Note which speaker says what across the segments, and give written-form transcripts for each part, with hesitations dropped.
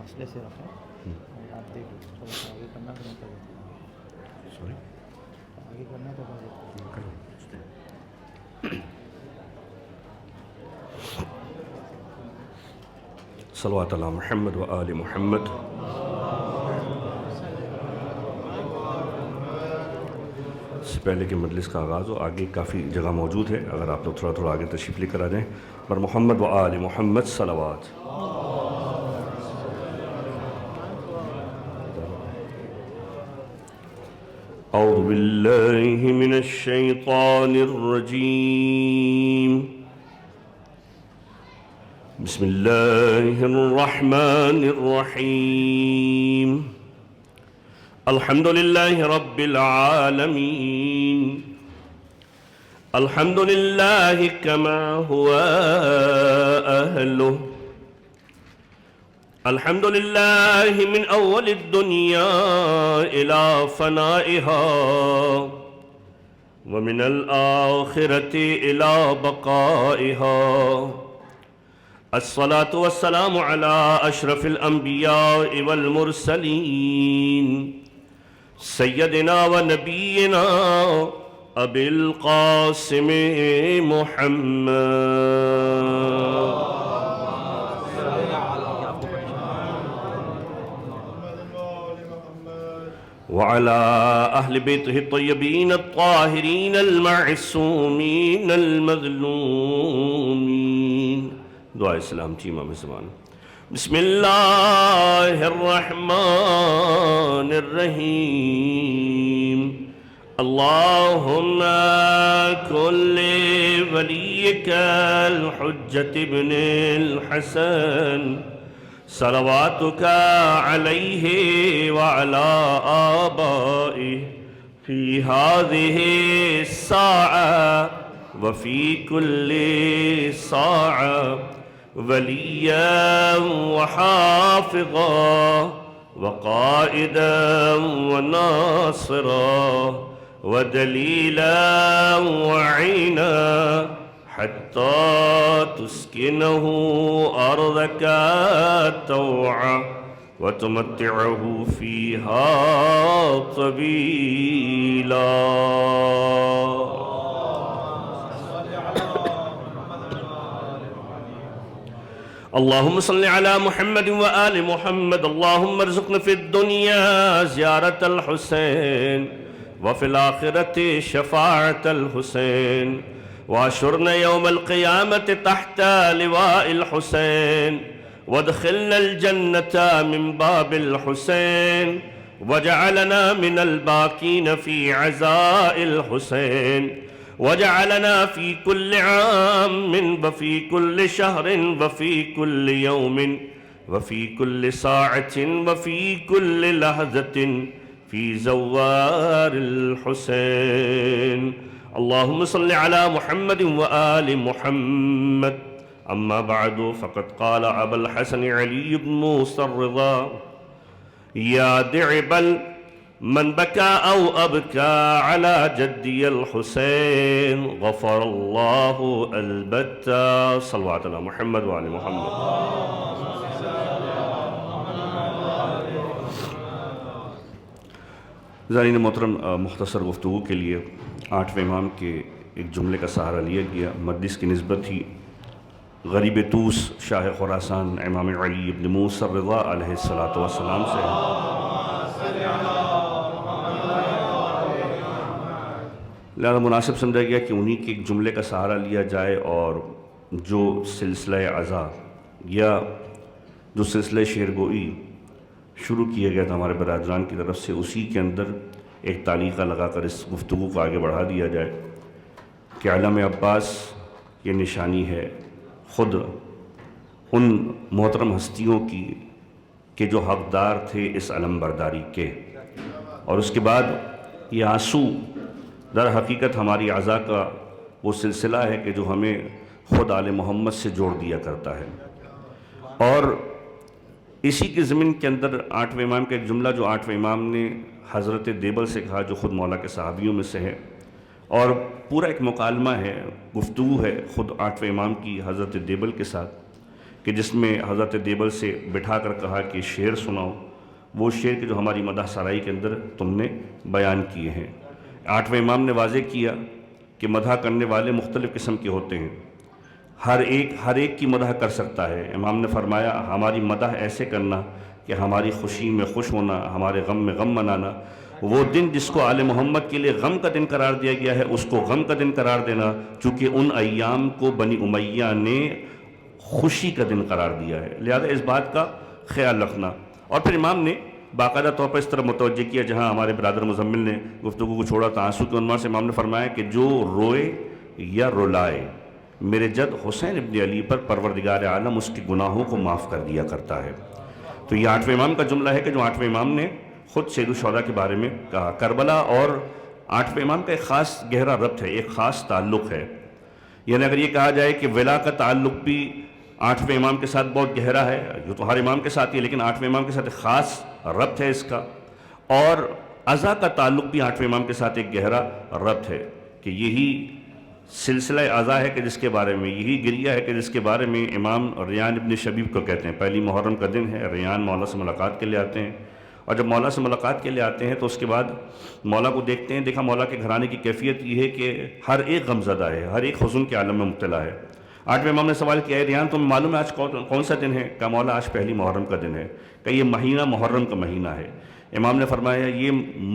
Speaker 1: فاصلے سے رکھیں اور آپ دیکھیں تھوڑا سا آگے کرنا تو میں کر دیتا ہوں.
Speaker 2: سوری
Speaker 1: آگے کرنا تو کر دیتا ہوں.
Speaker 2: صلوات علی محمد و آل محمد. اس سے پہلے کہ مجلس کا آغاز ہو آگے کافی جگہ موجود ہے، اگر آپ لوگ تھوڑا تھوڑا آگے تشریف لے کر آ جائیں. پر محمد و آل محمد صلوات. اعوذ باللہ من الشیطان الرجیم. بسم اللہ الرحمن الرحیم. الحمد للہ رب العالمین. الحمد للہ کما ہوا اہلہ. الحمد للہ من اول الدنیا الى فنائها ومن الآخرة الى بقائها. الصلاة والسلام على أشرف الأنبياء والمرسلين سيدنا ونبينا أبي القاسم محمد وعلى أهل بيته الطيبين الطاهرين المعصومين المظلومين. دعائے سلام تھی امام زمان. بسم اللہ الرحمن الرحیم. اللہم کل ولیک الحجة ابن الحسن صلواتک علیہ وعلى آبائه في هذه الساعة وفي كل ساعة وليا وحافظا وقائدا وناصرا ودليلا وعينا حتى تسكنه أرضك طوعا وتمتعه فيها طويلا. اللهم صل على محمد وآل محمد. اللهم ارزقنا في الدنيا زيارة الحسين وفي الآخرة شفاعة الحسين واشرنا يوم القيامة تحت لواء الحسين وادخلنا الجنة من باب الحسين وجعلنا من الباكين في عزاء الحسين وجعلنا في كل عام وفي كل شهر وفي كل يوم وفي كل ساعة وفي كل لحظة في زوار الحسين. اللهم صل على محمد وآل محمد. أما بعد فقد قال أبا الحسن علي بن موسى الرضا يا دعب من بكى أو أبكى على جدي الحسين غفر الله البتة. صلوات على محمد وعلى محمد. زائرین محترم، مختصر گفتگو کے لیے 8ویں امام کے ایک جملے کا سہارا لیا گیا. مجلس کی نسبت ہی غریب طوس شاہ خراسان امام علی ابن موسیٰ الرضا علیہ السلام سے لہذا مناسب سمجھا گیا کہ انہی کے ایک جملے کا سہارا لیا جائے اور جو سلسلہ عزا یا جو سلسلہ شعرگوئی شروع کیا گیا تھا ہمارے برادران کی طرف سے، اسی کے اندر ایک تعلیقہ لگا کر اس گفتگو کو آگے بڑھا دیا جائے کہ علم عباس یہ نشانی ہے خود ان محترم ہستیوں کی کہ جو حقدار تھے اس علم برداری کے. اور اس کے بعد یہ آنسو در حقیقت ہماری عزا کا وہ سلسلہ ہے کہ جو ہمیں خود آل محمد سے جوڑ دیا کرتا ہے. اور اسی کے ضمن کے اندر 8ویں امام کا ایک جملہ جو 8ویں امام نے حضرت دیبل سے کہا، جو خود مولا کے صحابیوں میں سے ہے، اور پورا ایک مکالمہ ہے، گفتگو ہے خود 8ویں امام کی حضرت دیبل کے ساتھ کہ جس میں حضرت دیبل سے بٹھا کر کہا کہ شعر سناؤ، وہ شعر کہ جو ہماری مدح سرائی کے اندر تم نے بیان کیے ہیں۔ 8ویں امام نے واضح کیا کہ مدح کرنے والے مختلف قسم کے ہوتے ہیں، ہر ایک کی مدح کر سکتا ہے۔ امام نے فرمایا ہماری مدح ایسے کرنا کہ ہماری خوشی میں خوش ہونا، ہمارے غم میں غم منانا، وہ دن جس کو آل محمد کے لیے غم کا دن قرار دیا گیا ہے اس کو غم کا دن قرار دینا، چونکہ ان ایام کو بنی امیہ نے خوشی کا دن قرار دیا ہے، لہذا اس بات کا خیال رکھنا۔ اور پھر امام نے باقاعدہ طور پر اس طرح متوجہ کیا، جہاں ہمارے برادر مزمل نے گفتگو کو چھوڑا تھا آنسو کے عنوان سے، امام نے فرمایا کہ جو روئے یا رلائے میرے جد حسین ابن علی پر پروردگار عالم اس کے گناہوں کو معاف کر دیا کرتا ہے۔ تو یہ 8ویں امام کا جملہ ہے کہ جو 8ویں امام نے خود سید الشہداء کے بارے میں کہا۔ کربلا اور 8ویں امام کا ایک خاص گہرا ربط ہے، ایک خاص تعلق ہے، یعنی اگر یہ کہا جائے کہ ولا کا تعلق بھی 8ویں امام کے ساتھ بہت گہرا ہے، جو تو ہر امام کے ساتھ ہی ہے لیکن 8ویں امام کے ساتھ ایک خاص ربط ہے اس کا، اور عزا کا تعلق بھی 8ویں امام کے ساتھ ایک گہرا ربط ہے کہ یہی سلسلہ عزا ہے کہ جس کے بارے میں، یہی گریہ ہے کہ جس کے بارے میں امام ریان ابن شبیب کو کہتے ہیں۔ پہلی محرم کا دن ہے، ریان مولا سے ملاقات کے لیے آتے ہیں، اور جب مولا سے ملاقات کے لیے آتے ہیں تو اس کے بعد مولا کو دیکھتے ہیں، دیکھا مولا کے گھرانے کی کیفیت یہ ہے کہ ہر ایک غمزدہ ہے، ہر ایک حزن کے عالم میں مبتلا ہے۔ 8ویں امام نے سوال کیا ہے ریان تمہیں معلوم ہے آج کون سا دن ہے؟ کہا مولا آج پہلی محرم کا دن ہے۔ کہ یہ مہینہ محرم کا مہینہ ہے۔ امام نے فرمایا یہ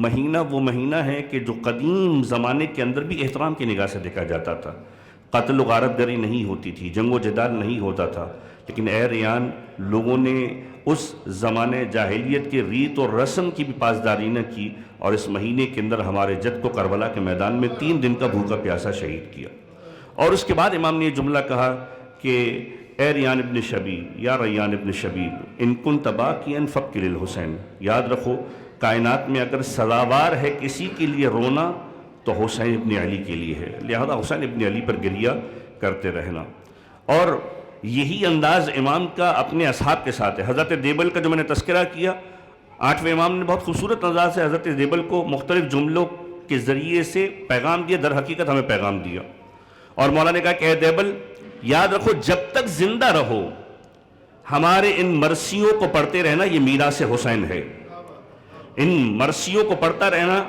Speaker 2: مہینہ وہ مہینہ ہے کہ جو قدیم زمانے کے اندر بھی احترام کی نگاہ سے دیکھا جاتا تھا، قتل و غارت گری نہیں ہوتی تھی، جنگ و جدال نہیں ہوتا تھا، لیکن اے ریان لوگوں نے اس زمانے جاہلیت کے ریت اور رسم کی بھی پاسداری نہ کی، اور اس مہینے کے اندر ہمارے جد کو کربلا کے میدان میں 3 دن کا بھوکا پیاسا شہید کیا۔ اور اس کے بعد امام نے یہ جملہ کہا کہ اے ریان ابن شبیب، یا ریان ابن شبیب ان کنت باکیا فابکی للحسین، یاد رکھو کائنات میں اگر سزاوار ہے کسی کے لیے رونا تو حسین ابن علی کے لیے ہے، لہذا حسین ابن علی پر گریہ کرتے رہنا۔ اور یہی انداز امام کا اپنے اصحاب کے ساتھ ہے۔ حضرت دیبل کا جو میں نے تذکرہ کیا، 8ویں امام نے بہت خوبصورت انداز سے حضرت دیبل کو مختلف جملوں کے ذریعے سے پیغام دیا، در حقیقت ہمیں پیغام دیا، اور مولا نے کہا کہ اے دیبل یاد رکھو جب تک زندہ رہو ہمارے ان مرثیوں کو پڑھتے رہنا، یہ میراث حسین ہے، ان مرثیوں کو پڑھتا رہنا،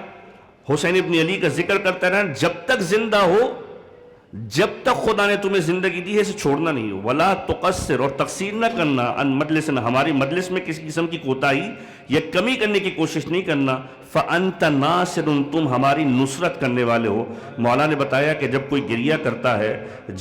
Speaker 2: حسین ابن علی کا ذکر کرتا رہنا جب تک زندہ ہو، جب تک خدا نے تمہیں زندگی دی ہے اسے چھوڑنا نہیں ہو، ولا تقصر اور تقصیر نہ کرنا، ان مجلسنا ہماری مجلس میں کسی قسم کی کوتاہی یا کمی کرنے کی کوشش نہیں کرنا، فانت ناصر تم ہماری نصرت کرنے والے ہو۔ مولا نے بتایا کہ جب کوئی گریہ کرتا ہے،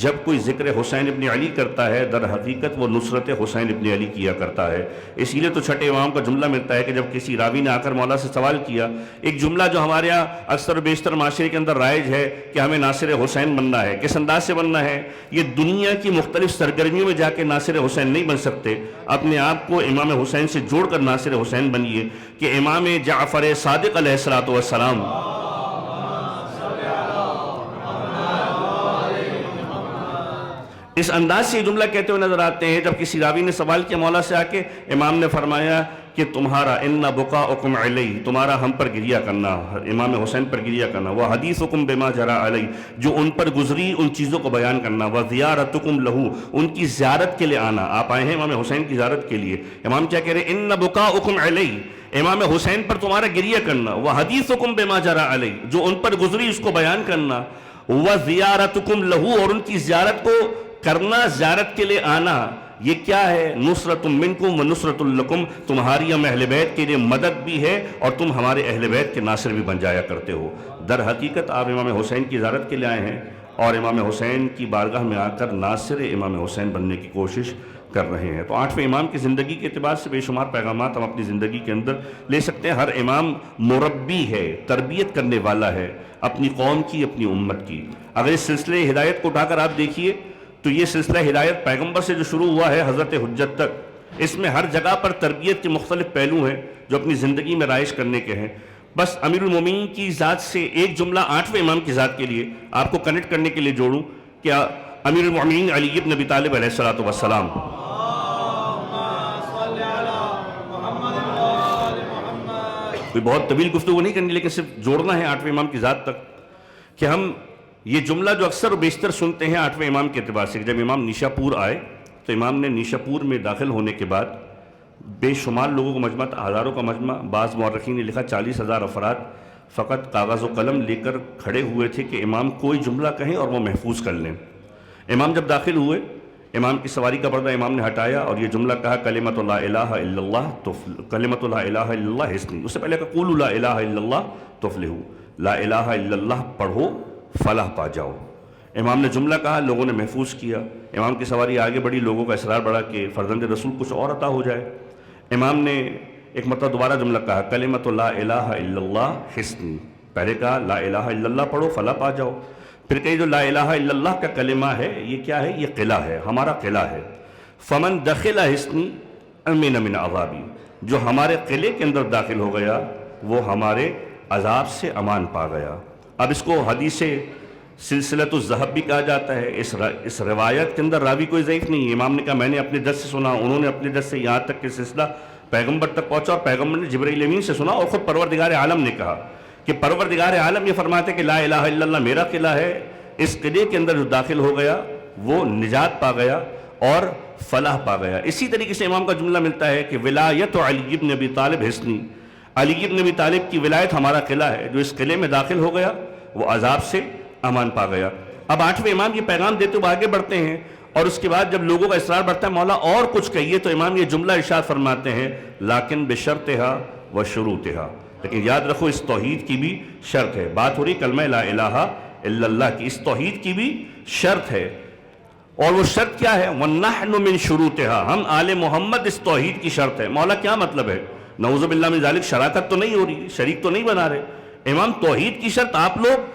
Speaker 2: جب کوئی ذکر حسین ابن علی کرتا ہے، در حقیقت وہ نصرت حسین ابن علی کیا کرتا ہے۔ اسی لیے تو چھٹے امام کا جملہ ملتا ہے کہ جب کسی راوی نے آ کر مولا سے سوال کیا، ایک جملہ جو ہمارے یہاں اکثر و بیشتر معاشرے کے اندر رائج ہے کہ ہمیں ناصر حسین بننا ہے، کس انداز سے بننا ہے؟ یہ دنیا کی مختلف سرگرمیوں میں جا کے ناصر حسین نہیں بن سکتے، اپنے آپ کو امام حسین سے جوڑ کر ناصر حسین بنیے کہ امام جعفر صادق علیہ السلام اس انداز سے یہ جملہ کہتے ہوئے نظر آتے ہیں۔ جب کسی راوی نے سوال کیا مولا سے آ کے، امام نے فرمایا کہ تمہارا ان بکاؤکم علیہ، تمہارا ہم پر گریہ کرنا، امام حسین پر گریہ کرنا، وہ حدیثکم بما جرى علیہ، جو ان پر گزری ان چیزوں کو بیان کرنا، وہ زیارتکم لہو، ان کی زیارت کے لیے آنا، آپ آئے ہیں امام حسین کی زیارت کے لیے۔ امام کیا کہہ رہے ہیں؟ ان بکاؤکم علیہ، امام حسین پر تمہارا گریہ کرنا، وہ حدیثکم بما جرى علیہ، جو ان پر گزری اس کو بیان کرنا، وہ زیارتکم لہو، اور ان کی زیارت کو کرنا، زیارت کے لیے آنا، یہ کیا ہے؟ نصرت منکم و نصرت لکم، تمہاری ہم اہل بیت کے لیے مدد بھی ہے اور تم ہمارے اہل بیت کے ناصر بھی بن جایا کرتے ہو۔ در حقیقت آپ امام حسین کی زیارت کے لیے آئے ہیں اور امام حسین کی بارگاہ میں آ کر ناصر امام حسین بننے کی کوشش کر رہے ہیں۔ تو 8ویں امام کی زندگی کے اعتبار سے بے شمار پیغامات ہم اپنی زندگی کے اندر لے سکتے ہیں۔ ہر امام مربی ہے، تربیت کرنے والا ہے اپنی قوم کی، اپنی امت کی۔ اگر اس سلسلے ہدایت کو اٹھا کر آپ دیکھیے تو یہ سلسلہ ہدایت پیغمبر سے جو شروع ہوا ہے حضرت حجت تک، اس میں ہر جگہ پر تربیت کے مختلف پہلو ہیں جو اپنی زندگی میں رائج کرنے کے ہیں۔ بس امیر المومنین کی ذات سے ایک جملہ 8ویں امام کی ذات کے لیے آپ کو کنیکٹ کرنے کے لیے جوڑوں کہ امیر المومنین علی بن ابی طالب علیہ السلام، کوئی بہت طویل گفتگو نہیں کرنی لیکن صرف جوڑنا ہے 8ویں امام کی ذات تک کہ ہم یہ جملہ جو اکثر و بیشتر سنتے ہیں 8ویں امام کے اعتبار سے، جب امام نیشا پور آئے تو امام نے نیشاپور میں داخل ہونے کے بعد بے شمار لوگوں کا مجمع، ہزاروں کا مجمع، بعض مورخین نے لکھا 40,000 افراد فقط کاغذ و قلم لے کر کھڑے ہوئے تھے کہ امام کوئی جملہ کہیں اور وہ محفوظ کر لیں۔ امام جب داخل ہوئے، امام کی سواری کا پردہ امام نے ہٹایا اور یہ جملہ کہا کلمۃ لا الہ الا اللہ کلمۃ لا الہ الا اللہ حسنی، اس سے پہلے کہ قولوا لا الہ الا اللہ تفلحوا، لا الہ الا اللہ پڑھو فلاح پا جاؤ۔ امام نے جملہ کہا، لوگوں نے محفوظ کیا، امام کی سواری آگے بڑھی، لوگوں کا اصرار بڑھا کہ فرزند رسول کچھ اور عطا ہو جائے۔ امام نے ایک مرتبہ دوبارہ جملہ کہا کلمۃ لا الہ الا اللہ حسنی، پہلے کہا لا الہ الا اللہ پڑھو فلاح پا جاؤ، پھر کہی جو لا الہ الا اللہ کا کلمہ ہے یہ کیا ہے؟ یہ قلعہ ہے، ہمارا قلعہ ہے۔ فمن دخل حسنی امن من عذابی، جو ہمارے قلعے کے اندر داخل ہو گیا وہ ہمارے عذاب سے امان پا گیا۔ اب اس کو حدیث سلسلۃ الذہب بھی کہا جاتا ہے۔ اس روایت کے اندر راوی کوئی ضعیف نہیں ہے۔ امام نے کہا میں نے اپنے دست سے سنا، انہوں نے اپنے دست سے، یہاں تک کہ سلسلہ پیغمبر تک پہنچا اور پیغمبر نے جبرائیل امین سے سنا اور خود پروردگار عالم نے کہا کہ پروردگار عالم یہ فرماتے کہ لا الہ الا اللہ میرا قلعہ ہے، اس قلعے کے اندر جو داخل ہو گیا وہ نجات پا گیا اور فلاح پا گیا۔ اسی طریقے سے امام کا جملہ ملتا ہے کہ ولایت علی بن ابی طالب حسنی، علی بن ابی طالب کی ولایت ہمارا قلعہ ہے، جو اس قلعے میں داخل ہو گیا وہ عذاب سے امان پا گیا۔ اب 8ویں امام یہ پیغام دیتے ہوئے آگے بڑھتے ہیں اور اس کے بعد جب لوگوں کا اصرار بڑھتا ہے مولا اور کچھ کہیے، تو امام یہ جملہ ارشاد فرماتے ہیں لیکن بشرطہا و شروطہا، لیکن یاد رکھو اس توحید کی بھی شرط ہے۔ بات ہو رہی کلمہ لا الہ الا اللہ کی، اس توحید کی بھی شرط ہے، اور وہ شرط کیا ہے؟ وَنَحْنُ مِن شُرُوطِهَا، ہم آل محمد اس توحید کی شرط ہے۔ مولا کیا مطلب ہے؟ نعوذ باللہ من ذالک، شراکت تو نہیں ہو رہی، شریک تو نہیں بنا رہے۔ امام توحید کی شرط آپ لوگ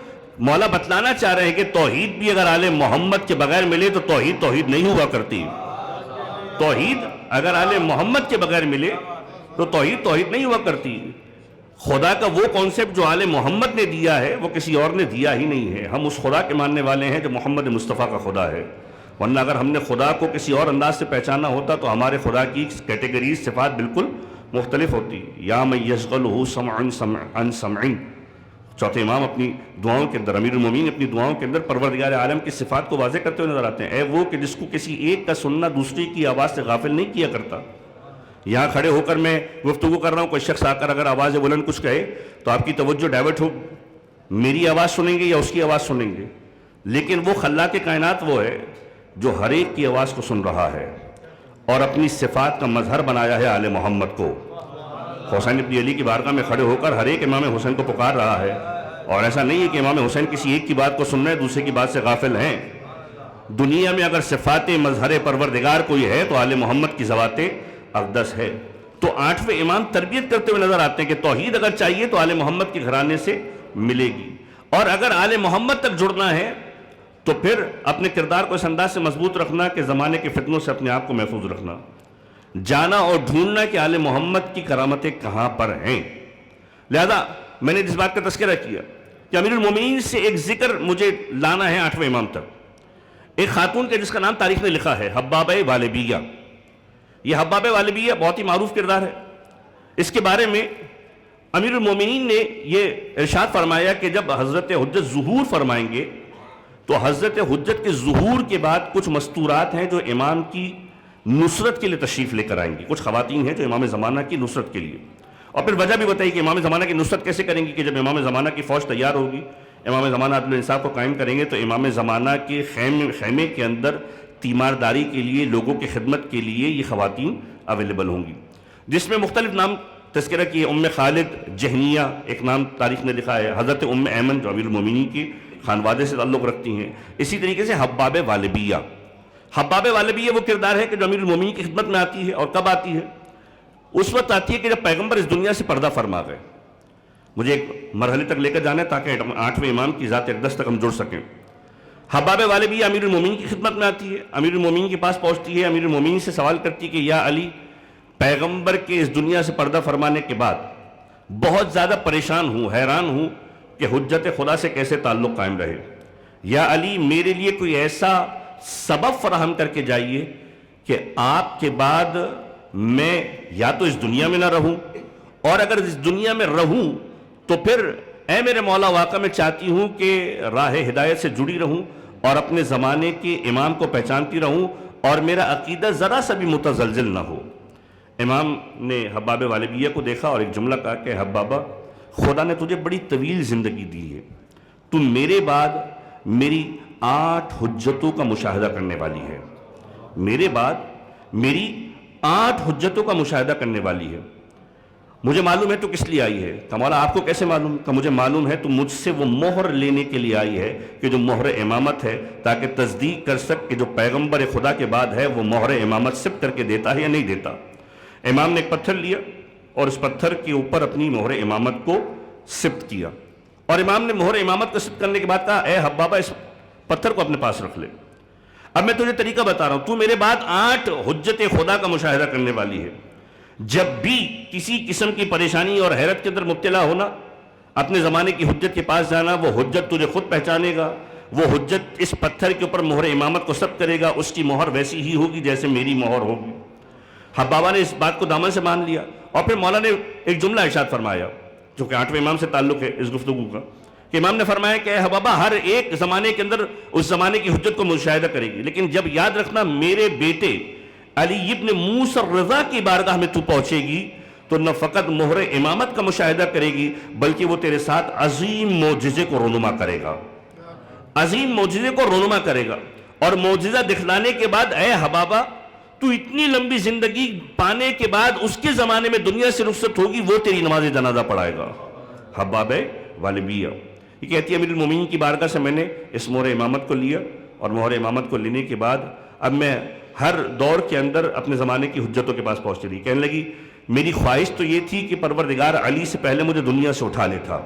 Speaker 2: مولا بتلانا چاہ رہے ہیں کہ توحید بھی اگر آل محمد کے بغیر ملے تو توحید نہیں ہوا کرتی۔ توحید اگر آل محمد کے بغیر ملے تو توحید نہیں ہوا کرتی۔ خدا کا وہ کانسیپٹ جو آل محمد نے دیا ہے وہ کسی اور نے دیا ہی نہیں ہے۔ ہم اس خدا کے ماننے والے ہیں جو محمد مصطفیٰ کا خدا ہے، ورنہ اگر ہم نے خدا کو کسی اور انداز سے پہچانا ہوتا تو ہمارے خدا کی کیٹیگریز صفات بالکل مختلف ہوتی۔ یا من یشغلہ سمع عن سمع، چوتھے امام اپنی دعاؤں کے اندر، امیر المومنین اپنی دعاؤں کے اندر پروردگار عالم کی صفات کو واضح کرتے ہوئے نظر آتے ہیں۔ اے وہ کہ جس کو کسی ایک کا سننا دوسری کی آواز سے غافل نہیں کیا کرتا۔ یہاں کھڑے ہو کر میں گفتگو کر رہا ہوں، کوئی شخص آ کر اگر آواز بلند کچھ کہے تو آپ کی توجہ ڈائیورٹ ہو، میری آواز سنیں گے یا اس کی آواز سنیں گے؟ لیکن وہ خلاق کائنات وہ ہے جو ہر ایک کی آواز کو سن رہا ہے اور اپنی صفات کا مظہر بنایا ہے آل محمد کو۔ حسین ابن علی کی بارگاہ میں کھڑے ہو کر ہر ایک امام حسین کو پکار رہا ہے، اور ایسا نہیں ہے کہ امام حسین کسی ایک کی بات کو سن رہے ہیں دوسرے کی بات سے غافل ہیں۔ دنیا میں اگر صفات مظہر پروردگار کوئی ہے تو آل محمد کی ذوات اقدس ہے۔ تو 8ویں امام تربیت کرتے ہوئے نظر آتے ہیں کہ توحید اگر چاہیے تو آل محمد کے گھرانے سے ملے گی، اور اگر آل محمد تک جڑنا ہے تو پھر اپنے کردار کو اس انداز سے مضبوط رکھنا کہ زمانے کے فتنوں سے اپنے آپ کو محفوظ رکھنا، جانا اور ڈھونڈنا کہ آل محمد کی کرامتیں کہاں پر ہیں۔ لہذا میں نے اس بات کا تذکرہ کیا کہ امیر المومنین سے ایک ذکر مجھے لانا ہے 8ویں امام تک، ایک خاتون کے جس کا نام تاریخ نے لکھا ہے حبابہ والبیہ۔ یہ حبابہ والبیہ بہت ہی معروف کردار ہے۔ اس کے بارے میں امیر المومنین نے یہ ارشاد فرمایا کہ جب حضرت حجت ظہور فرمائیں گے تو حضرت حجت کے ظہور کے بعد کچھ مستورات ہیں جو امام کی نصرت کے لیے تشریف لے کر آئیں گی، کچھ خواتین ہیں جو امام زمانہ کی نصرت کے لیے، اور پھر وجہ بھی بتائی کہ امام زمانہ کی نصرت کیسے کریں گی کہ جب امام زمانہ کی فوج تیار ہوگی، امام زمانہ عدل و انصاف کو قائم کریں گے تو امام زمانہ کے خیمے کے اندر تیمارداری کے لیے، لوگوں کی خدمت کے لیے یہ خواتین اویلیبل ہوں گی، جس میں مختلف نام تذکرہ کیے۔ ام خالد جہنیہ ایک نام تاریخ نے لکھا ہے، حضرت ام ایمن جو امیر المومنین کی خانوادے سے تعلق رکھتی ہیں، اسی طریقے سے حبابہ والبیہ۔ حبابہ والبیہ وہ کردار ہے کہ جو امیر المومنین کی خدمت میں آتی ہے، اور کب آتی ہے؟ اس وقت آتی ہے کہ جب پیغمبر اس دنیا سے پردہ فرما گئے۔ مجھے ایک مرحلے تک لے کر جانا ہے تاکہ 8ویں امام کی ذات اقدس تک ہم جڑ سکیں۔ حبابہ والبیہ امیر المومنین کی خدمت میں آتی ہے، امیر المومنین کے پاس پہنچتی ہے، امیر المومنین سے سوال کرتی ہے کہ یا علی، پیغمبر کے اس دنیا سے پردہ فرمانے کے بعد بہت زیادہ پریشان ہوں، حیران ہوں کہ حجت خدا سے کیسے تعلق قائم رہے۔ یا علی، میرے لیے کوئی ایسا سبب فراہم کر کے جائیے کہ آپ کے بعد میں یا تو اس دنیا میں نہ رہوں، اور اگر اس دنیا میں رہوں تو پھر اے میرے مولا واقعہ میں چاہتی ہوں کہ راہ ہدایت سے جڑی رہوں اور اپنے زمانے کے امام کو پہچانتی رہوں اور میرا عقیدہ ذرا سا بھی متزلزل نہ ہو۔ امام نے حباب والبیہ کو دیکھا اور ایک جملہ کہا کہ حبابہ، خدا نے تجھے بڑی طویل زندگی دی ہے، تو میرے بعد میری 8 حجتوں کا مشاہدہ کرنے والی ہے، میرے بعد میری 8 حجتوں کا مشاہدہ کرنے والی ہے۔ مجھے معلوم ہے تو کس لیے آئی ہے؟ کہ مولا آپ کو کیسے معلوم؟ کہ مجھے معلوم ہے تو مجھ سے وہ مہر لینے کے لیے آئی ہے کہ جو مہر امامت ہے، تاکہ تصدیق کر سک کہ جو پیغمبر خدا کے بعد ہے وہ مہر امامت ثبت کر کے دیتا ہے یا نہیں دیتا۔ امام نے ایک پتھر لیا اور اس پتھر کے اوپر اپنی مہر امامت کو ثبت کیا، اور امام نے مہر امامت کو ثبت کرنے کے بعد کہا اے حبابہ اس پتھر کو اپنے پاس رکھ لے۔ اب میں تجھے طریقہ بتا رہا ہوں، تو میرے بعد 8 حجت خدا کا مشاہدہ کرنے والی ہے۔ جب بھی کسی قسم کی پریشانی اور حیرت کے اندر مبتلا ہونا، اپنے زمانے کی حجت کے پاس جانا، وہ حجت تجھے خود پہچانے گا، وہ حجت اس پتھر کے اوپر مہر امامت کو ثبت کرے گا، اس کی مہر ویسی ہی ہوگی جیسے میری مہر ہوگی۔ حبابہ نے اس بات کو دامن سے مان لیا، اور پھر مولا نے ایک جملہ ارشاد فرمایا جو کہ 8ویں امام سے تعلق ہے اس گفتگو کا، کہ امام نے فرمایا کہ اے حبابہ، ہر ایک زمانے کے اندر اس زمانے کی حجت کو مشاہدہ کرے گی، لیکن جب یاد رکھنا میرے بیٹے علی ابن موسیٰ الرضا کی بارگاہ میں تو پہنچے گی تو نہ فقط مہر امامت کا مشاہدہ کرے گی بلکہ وہ تیرے ساتھ عظیم معجزے کو رونما کرے گا، عظیم معجزے کو رونما کرے گا۔ اور معجزہ دکھلانے کے بعد اے حبابہ، تو اتنی لمبی زندگی پانے کے بعد اس کے زمانے میں دنیا سے رخصت ہوگی، وہ تیری نماز جنازہ پڑھائے گا۔ حباب والبیہ یہ کہتی ہے امیر المومنین کی بارگاہ سے میں نے اس مہر امامت کو لیا، اور مہر امامت کو لینے کے بعد اب میں ہر دور کے اندر اپنے زمانے کی حجتوں کے پاس پہنچتی رہی۔ کہنے لگی میری خواہش تو یہ تھی کہ پروردگار علی سے پہلے مجھے دنیا سے اٹھا لیتا،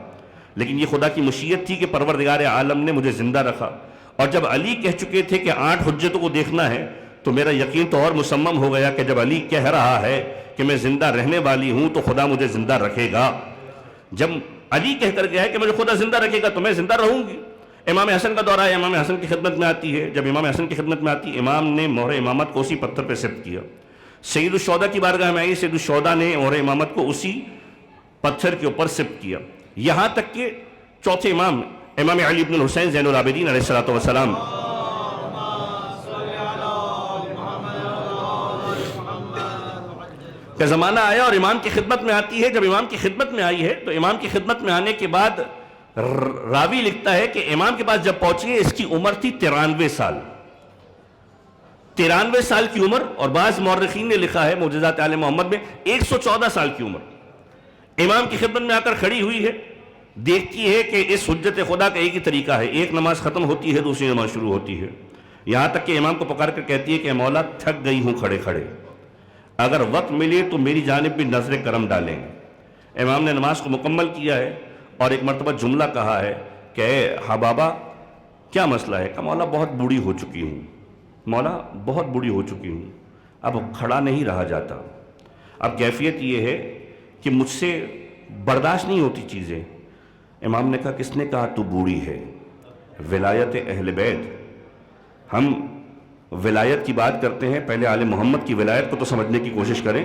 Speaker 2: لیکن یہ خدا کی مشیت تھی کہ پروردگار عالم نے مجھے زندہ رکھا، اور جب علی کہہ چکے تھے کہ 8 حجتوں کو دیکھنا ہے تو میرا یقین تو اور مسمم ہو گیا کہ جب علی کہہ رہا ہے کہ میں زندہ رہنے والی ہوں تو خدا مجھے زندہ رکھے گا۔ جب علی کہہ کر گیا ہے کہ مجھے خدا زندہ رکھے گا تو میں زندہ رہوں گی۔ امام حسن کا دورہ ہے، امام حسن کی خدمت میں آتی ہے، جب امام حسن کی خدمت میں آتی امام نے مہر امامت کو اسی پتھر پہ ثبت کیا۔ سید الشہداء کی بارگاہ میں آئی، سید الشہداء نے مہر امامت کو اسی پتھر کے اوپر ثبت کیا، یہاں تک کہ چوتھے امام امام علی بن الحسین زین العابدین علیہ الصلوۃ والسلام کا زمانہ آیا اور امام کی خدمت میں آتی ہے۔ جب امام کی خدمت میں آئی ہے تو امام کی خدمت میں آنے کے بعد راوی لکھتا ہے کہ امام کے پاس جب پہنچی اس کی عمر تھی 93 سال، 93 سال کی عمر، اور بعض مورخین نے لکھا ہے معجزات آل محمد میں 114 سال کی عمر۔ امام کی خدمت میں آ کر کھڑی ہوئی ہے، دیکھتی ہے کہ اس حجت خدا کا ایک ہی طریقہ ہے، ایک نماز ختم ہوتی ہے دوسری نماز شروع ہوتی ہے، یہاں تک کہ امام کو پکار کر کہتی ہے کہ مولا تھک گئی ہوں کھڑے کھڑے، اگر وقت ملے تو میری جانب بھی نظر کرم ڈالیں۔ امام نے نماز کو مکمل کیا ہے اور ایک مرتبہ جملہ کہا ہے کہ اے حبابہ کیا مسئلہ ہے؟ کہ مولا بہت بوڑھی ہو چکی ہوں، مولا بہت بوڑھی ہو چکی ہوں، اب کھڑا نہیں رہا جاتا، اب کیفیت یہ ہے کہ مجھ سے برداشت نہیں ہوتی چیزیں۔ امام نے کہا کس نے کہا تو بوڑھی ہے؟ ولایت اہل بیت، ہم ولایت کی بات کرتے ہیں، پہلے آل محمد کی ولایت کو تو سمجھنے کی کوشش کریں۔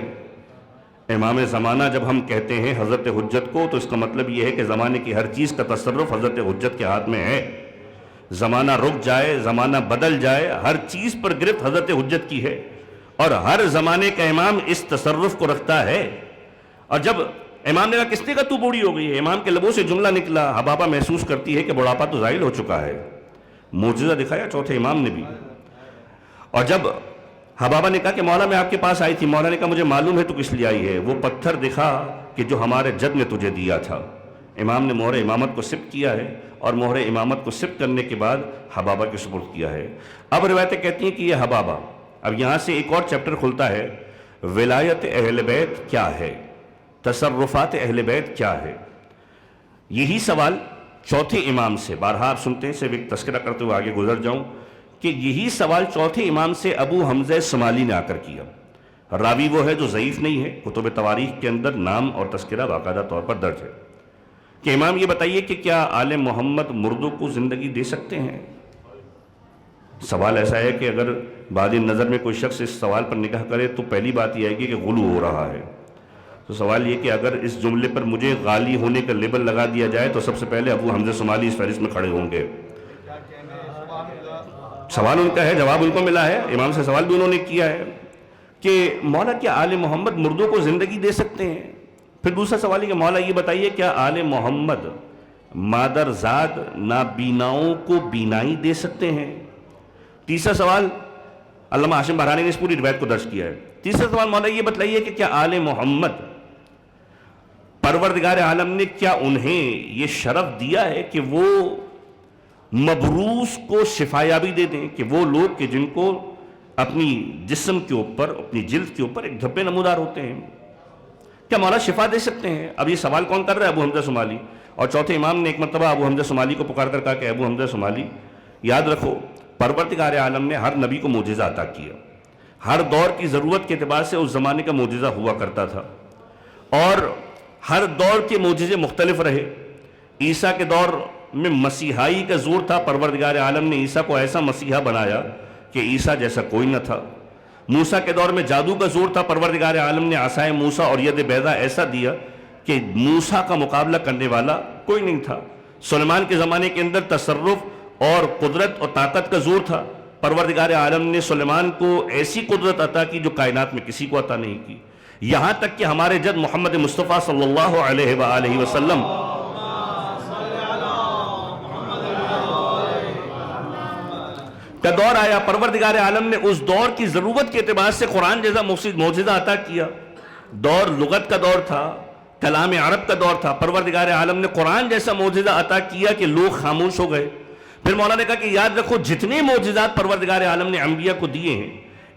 Speaker 2: امام زمانہ جب ہم کہتے ہیں حضرت حجت کو تو اس کا مطلب یہ ہے کہ زمانے کی ہر چیز کا تصرف حضرت حجت کے ہاتھ میں ہے، زمانہ رک جائے، زمانہ بدل جائے، ہر چیز پر گرفت حضرت حجت کی ہے، اور ہر زمانے کا امام اس تصرف کو رکھتا ہے۔ اور جب امام نے کہا کس نے کہا تو بوڑھی ہو گئی ہے، امام کے لبوں سے جملہ نکلا، حبابہ محسوس کرتی ہے کہ بڑھاپا تو زائل ہو چکا ہے۔ معجزہ دکھایا چوتھے امام نے بھی۔ اور جب حبابہ نے کہا کہ مولا میں آپ کے پاس آئی تھی، مولا نے کہا مجھے معلوم ہے تو کس لیے آئی ہے، وہ پتھر دکھا کہ جو ہمارے جد نے تجھے دیا تھا۔ امام نے مہر امامت کو ثبت کیا ہے، اور مہر امامت کو ثبت کرنے کے بعد حبابہ کے سپرد کیا ہے۔ اب روایتیں کہتی ہیں کہ یہ حبابہ، اب یہاں سے ایک اور چیپٹر کھلتا ہے، ولایت اہل بیت کیا ہے، تصرفات اہل بیت کیا ہے۔ یہی سوال چوتھے امام سے، بارہا آپ سنتے ہیں، صرف ایک تذکرہ کرتے ہوئے آگے گزر جاؤں کہ یہی سوال چوتھے امام سے ابو حمزہ سمالی نے آ کر کیا۔ راوی وہ ہے جو ضعیف نہیں ہے، کتب تواریخ کے اندر نام اور تذکرہ باقاعدہ طور پر درج ہے، کہ امام یہ بتائیے کہ کیا آل محمد مردوں کو زندگی دے سکتے ہیں؟ سوال ایسا ہے کہ اگر بعد نظر میں کوئی شخص اس سوال پر نگاہ کرے تو پہلی بات یہ آئے گی کہ غلو ہو رہا ہے۔ تو سوال یہ کہ اگر اس جملے پر مجھے غالی ہونے کا لیبل لگا دیا جائے تو سب سے پہلے ابو حمزہ سمالی اس فہرست میں کھڑے ہوں گے۔ سوال ان کا ہے، جواب ان کو ملا ہے، امام سے سوال بھی انہوں نے کیا ہے کہ مولا کیا آل محمد مردوں کو زندگی دے سکتے ہیں؟ پھر دوسرا سوال ہے کہ مولا یہ بتائیے کیا آل محمد مادر زاد نابیناؤں کو بینائی دے سکتے ہیں؟ تیسرا سوال، علامہ ہاشم بہرانی نے اس پوری روایت کو درج کیا ہے، تیسرا سوال مولا یہ بتلائیے کہ کیا آل محمد پروردگار عالم نے کیا انہیں یہ شرف دیا ہے کہ وہ مبروس کو شفایابی دے دیں، کہ وہ لوگ کہ جن کو اپنی جسم کے اوپر، اپنی جلد کے اوپر ایک دھبے نمودار ہوتے ہیں، کیا مولا شفا دے سکتے ہیں؟ اب یہ سوال کون کر رہا ہے؟ ابو حمزہ صومالی. اور چوتھے امام نے ایک مرتبہ ابو حمزہ صومالی کو پکار کر کہا کہ ابو حمزہ صومالی یاد رکھو پروردگار عالم نے ہر نبی کو معجزہ عطا کیا، ہر دور کی ضرورت کے اعتبار سے اس زمانے کا معجزہ ہوا کرتا تھا، اور ہر دور کے معجزے مختلف رہے. عیسیٰ کے دور میں مسیحائی کا زور تھا، پروردگار عالم نے عیسیٰ کو ایسا مسیحا بنایا کہ عیسیٰ جیسا کوئی نہ تھا. موسیٰ کے دور میں جادو کا زور تھا، پروردگار عالم نے عصائے موسیٰ اور ید بیضا ایسا دیا کہ موسیٰ کا مقابلہ کرنے والا کوئی نہیں تھا. سلیمان کے زمانے کے اندر تصرف اور قدرت اور طاقت کا زور تھا، پروردگار عالم نے سلیمان کو ایسی قدرت عطا کی جو کائنات میں کسی کو عطا نہیں کی. یہاں تک کہ ہمارے جد محمد مصطفیٰ صلی اللہ علیہ وآلہ وسلم کا دور آیا، پروردگار عالم نے اس دور کی ضرورت کے اعتبار سے قرآن جیسا معجزہ عطا کیا. دور لغت کا دور تھا، کلام عرب کا دور تھا، پروردگار عالم نے قرآن جیسا معجزہ عطا کیا کہ لوگ خاموش ہو گئے. پھر مولا نے کہا کہ یاد رکھو جتنے معجزات پروردگار عالم نے انبیاء کو دیے ہیں،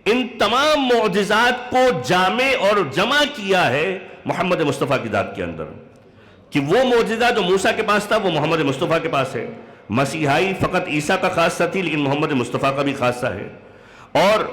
Speaker 2: ان تمام معجزات کو جامع اور جمع کیا ہے محمد مصطفیٰ کی ذات کے اندر، کہ وہ معجزہ جو موسیٰ کے پاس تھا وہ محمد مصطفیٰ کے پاس ہے. مسیحائی فقط عیسیٰ کا خاصہ تھی، لیکن محمد مصطفیٰ کا بھی خاصہ ہے. اور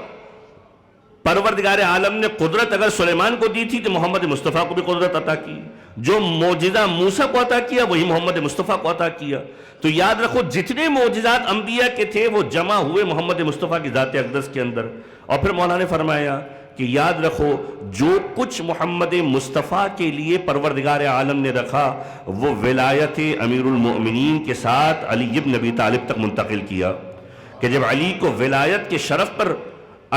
Speaker 2: پروردگار عالم نے قدرت اگر سلیمان کو دی تھی تو محمد مصطفیٰ کو بھی قدرت عطا کی. جو معجزہ موسیٰ کو عطا کیا وہی محمد مصطفیٰ کو عطا کیا. تو یاد رکھو جتنے معجزات انبیاء کے تھے وہ جمع ہوئے محمد مصطفیٰ کی ذات اقدس کے اندر. اور پھر مولا نے فرمایا کہ یاد رکھو جو کچھ محمد مصطفیٰ کے لیے پروردگار عالم نے رکھا وہ ولایت امیر المؤمنین کے ساتھ علی ابن ابی طالب تک منتقل کیا، کہ جب علی کو ولایت کے شرف پر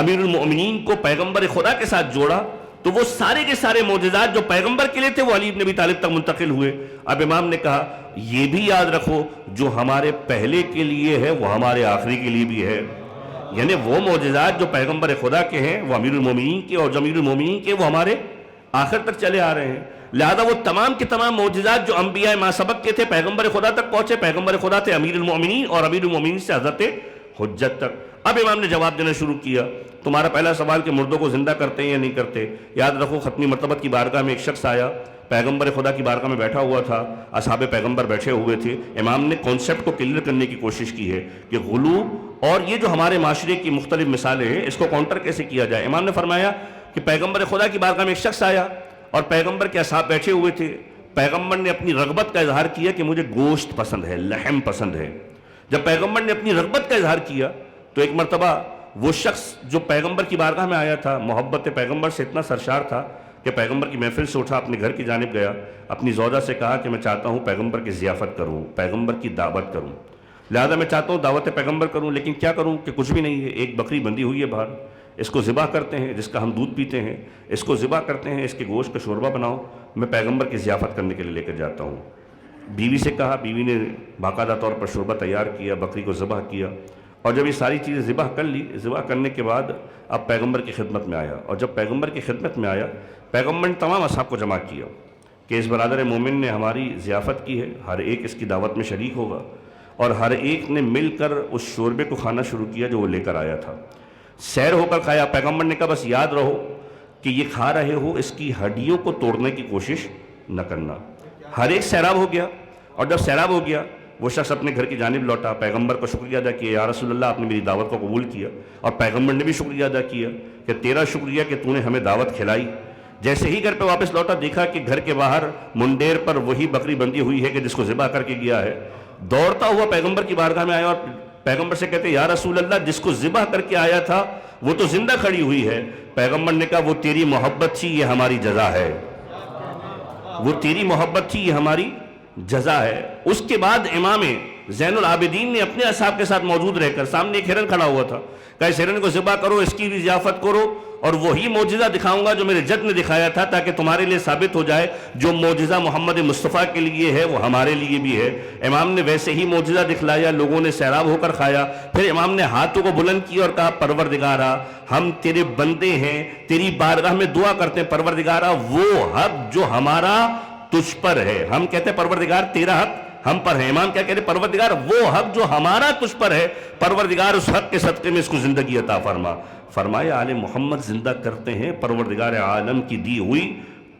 Speaker 2: امیر المؤمنین کو پیغمبر خدا کے ساتھ جوڑا تو وہ سارے کے سارے معجزات جو پیغمبر کے لیے تھے وہ علی ابن ابی طالب تک منتقل ہوئے. اب امام نے کہا یہ بھی یاد رکھو جو ہمارے پہلے کے لیے ہے وہ ہمارے آخری کے لیے بھی ہے، یعنی وہ معجزات جو پیغمبر خدا کے ہیں وہ امیر المومنین کے، اور جو امیر المومنین کے وہ ہمارے آخر تک چلے آ رہے ہیں. لہذا وہ تمام کے تمام معجزات جو انبیاء ما سبق کے تھے پیغمبر خدا تک پہنچے، پیغمبر خدا تھے امیر المومنین اور امیر المومنین سے حضرت حجت تک. اب امام نے جواب دینا شروع کیا. تمہارا پہلا سوال کہ مردوں کو زندہ کرتے ہیں یا نہیں کرتے، یاد رکھو ختمی مرتبت کی بارگاہ میں ایک شخص آیا، پیغمبر خدا کی بارگاہ میں بیٹھا ہوا تھا، اصحاب پیغمبر بیٹھے ہوئے تھے. امام نے کانسیپٹ کو کلیئر کرنے کی کوشش کی ہے کہ غلو اور یہ جو ہمارے معاشرے کی مختلف مثالیں ہیں اس کو کاؤنٹر کیسے کیا جائے. امام نے فرمایا کہ پیغمبر خدا کی بارگاہ میں ایک شخص آیا اور پیغمبر کے اصحاب بیٹھے ہوئے تھے. پیغمبر نے اپنی رغبت کا اظہار کیا کہ مجھے گوشت پسند ہے، لحم پسند ہے. جب پیغمبر نے اپنی رغبت کا اظہار کیا تو ایک مرتبہ وہ شخص جو پیغمبر کی بارگاہ میں آیا تھا محبت پیغمبر سے اتنا سرشار تھا کہ پیغمبر کی محفل سے اٹھا اپنے گھر کی جانب گیا، اپنی زوجہ سے کہا کہ میں چاہتا ہوں پیغمبر کی ضیافت کروں، پیغمبر کی دعوت کروں، لہذا میں چاہتا ہوں دعوت پیغمبر کروں، لیکن کیا کروں کہ کچھ بھی نہیں ہے. ایک بکری بندھی ہوئی ہے باہر، اس کو ذبح کرتے ہیں جس کا ہم دودھ پیتے ہیں، اس کو ذبح کرتے ہیں، اس کے گوشت کا شوربہ بناؤ، میں پیغمبر کی ضیافت کرنے کے لیے لے کر جاتا ہوں. بیوی سے کہا، بیوی نے باقاعدہ طور پر شوربہ تیار کیا، بکری کو ذبح کیا، اور جب یہ ساری چیزیں ذبح کر لی، ذبح کرنے کے بعد اب پیغمبر کی خدمت میں آیا. اور جب پیغمبر کی خدمت میں آیا پیغمبر نے تمام اصحاب کو جمع کیا کہ اس برادر مومن نے ہماری ضیافت کی ہے، ہر ایک اس کی دعوت میں شریک ہوگا. اور ہر ایک نے مل کر اس شوربے کو کھانا شروع کیا جو وہ لے کر آیا تھا. سیر ہو کر کھایا. پیغمبر نے کہا بس یاد رہو کہ یہ کھا رہے ہو اس کی ہڈیوں کو توڑنے کی کوشش نہ کرنا. ہر ایک سیراب ہو گیا، اور جب سیراب ہو گیا وہ شخص اپنے گھر کی جانب لوٹا، پیغمبر کو شکریہ ادا کیا، یا رسول اللہ آپ نے میری دعوت کو قبول کیا. اور پیغمبر نے بھی شکریہ ادا کیا کہ تیرا شکریہ کہ تو نے ہمیں دعوت کھلائی. جیسے ہی گھر پہ واپس لوٹا دیکھا کہ گھر کے باہر منڈیر پر وہی بکری بندھی ہوئی ہے کہ جس کو ذبح کر کے گیا ہے. دوڑتا ہوا پیغمبر کی بارگاہ میں آیا اور پیغمبر سے کہتے یا رسول اللہ جس کو ذبح کر کے آیا تھا وہ تو زندہ کھڑی ہوئی ہے. پیغمبر نے کہا وہ تیری محبت تھی، یہ ہماری جزا ہے. وہ تیری محبت تھی، یہ ہماری جزا ہے. اس کے بعد امام زین العابدین نے اپنے اصحاب کے ساتھ موجود رہ کر، سامنے ایک ہرن کھڑا ہوا تھا، کہا اس ہرن کو ذبح کرو، اس کی بھی ضیافت کرو، اور وہی معجزہ دکھاؤں گا جو میرے جد نے دکھایا تھا، تاکہ تمہارے لیے ثابت ہو جائے جو معجزہ محمد مصطفیٰ کے لیے ہے وہ ہمارے لیے بھی ہے۔ امام نے ویسے ہی معجزہ دکھلایا، لوگوں نے سیراب ہو کر کھایا۔ پھر امام نے ہاتھوں کو بلند کیا اور کہا پروردگارا ہم تیرے بندے ہیں، تیری بارگاہ میں دعا کرتے ہیں، پروردگارا وہ حق جو ہمارا تجھ پر ہے۔ ہم کہتے ہیں پروردگار تیرا حق ہم پر ہے، امام کیا کہتے ہیں پروردگار وہ حق جو ہمارا تجھ پر ہے، پروردگار اس حق کے صدقے میں اس کو زندگی عطا فرما۔ فرمایا آل محمد زندہ کرتے ہیں پروردگار عالم کی دی ہوئی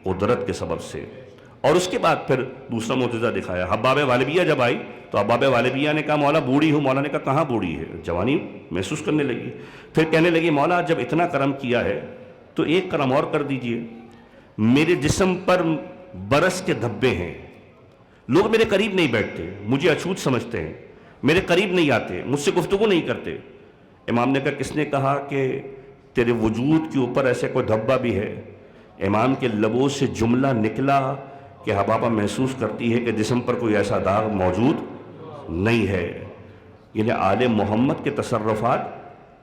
Speaker 2: قدرت کے سبب سے۔ اور اس کے بعد پھر دوسرا معجزہ دکھایا۔ حباب والبیہ جب آئی تو حباب والبیہ نے کہا مولا بوڑھی ہوں، مولا نے کہا کہاں بوڑھی ہے، جوانی محسوس کرنے لگی۔ پھر کہنے لگی مولا جب اتنا کرم کیا ہے تو ایک کرم اور کر دیجئے، میرے جسم پر برس کے دھبے ہیں، لوگ میرے قریب نہیں بیٹھتے، مجھے اچھوت سمجھتے ہیں، میرے قریب نہیں آتے، مجھ سے گفتگو نہیں کرتے۔ امام نے کہا کس نے کہا کہ تیرے وجود کے اوپر ایسے کوئی دھبا بھی ہے؟ امام کے لبوں سے جملہ نکلا کہ حبابہ محسوس کرتی ہے کہ جسم پر کوئی ایسا داغ موجود نہیں ہے۔ یعنی آل محمد کے تصرفات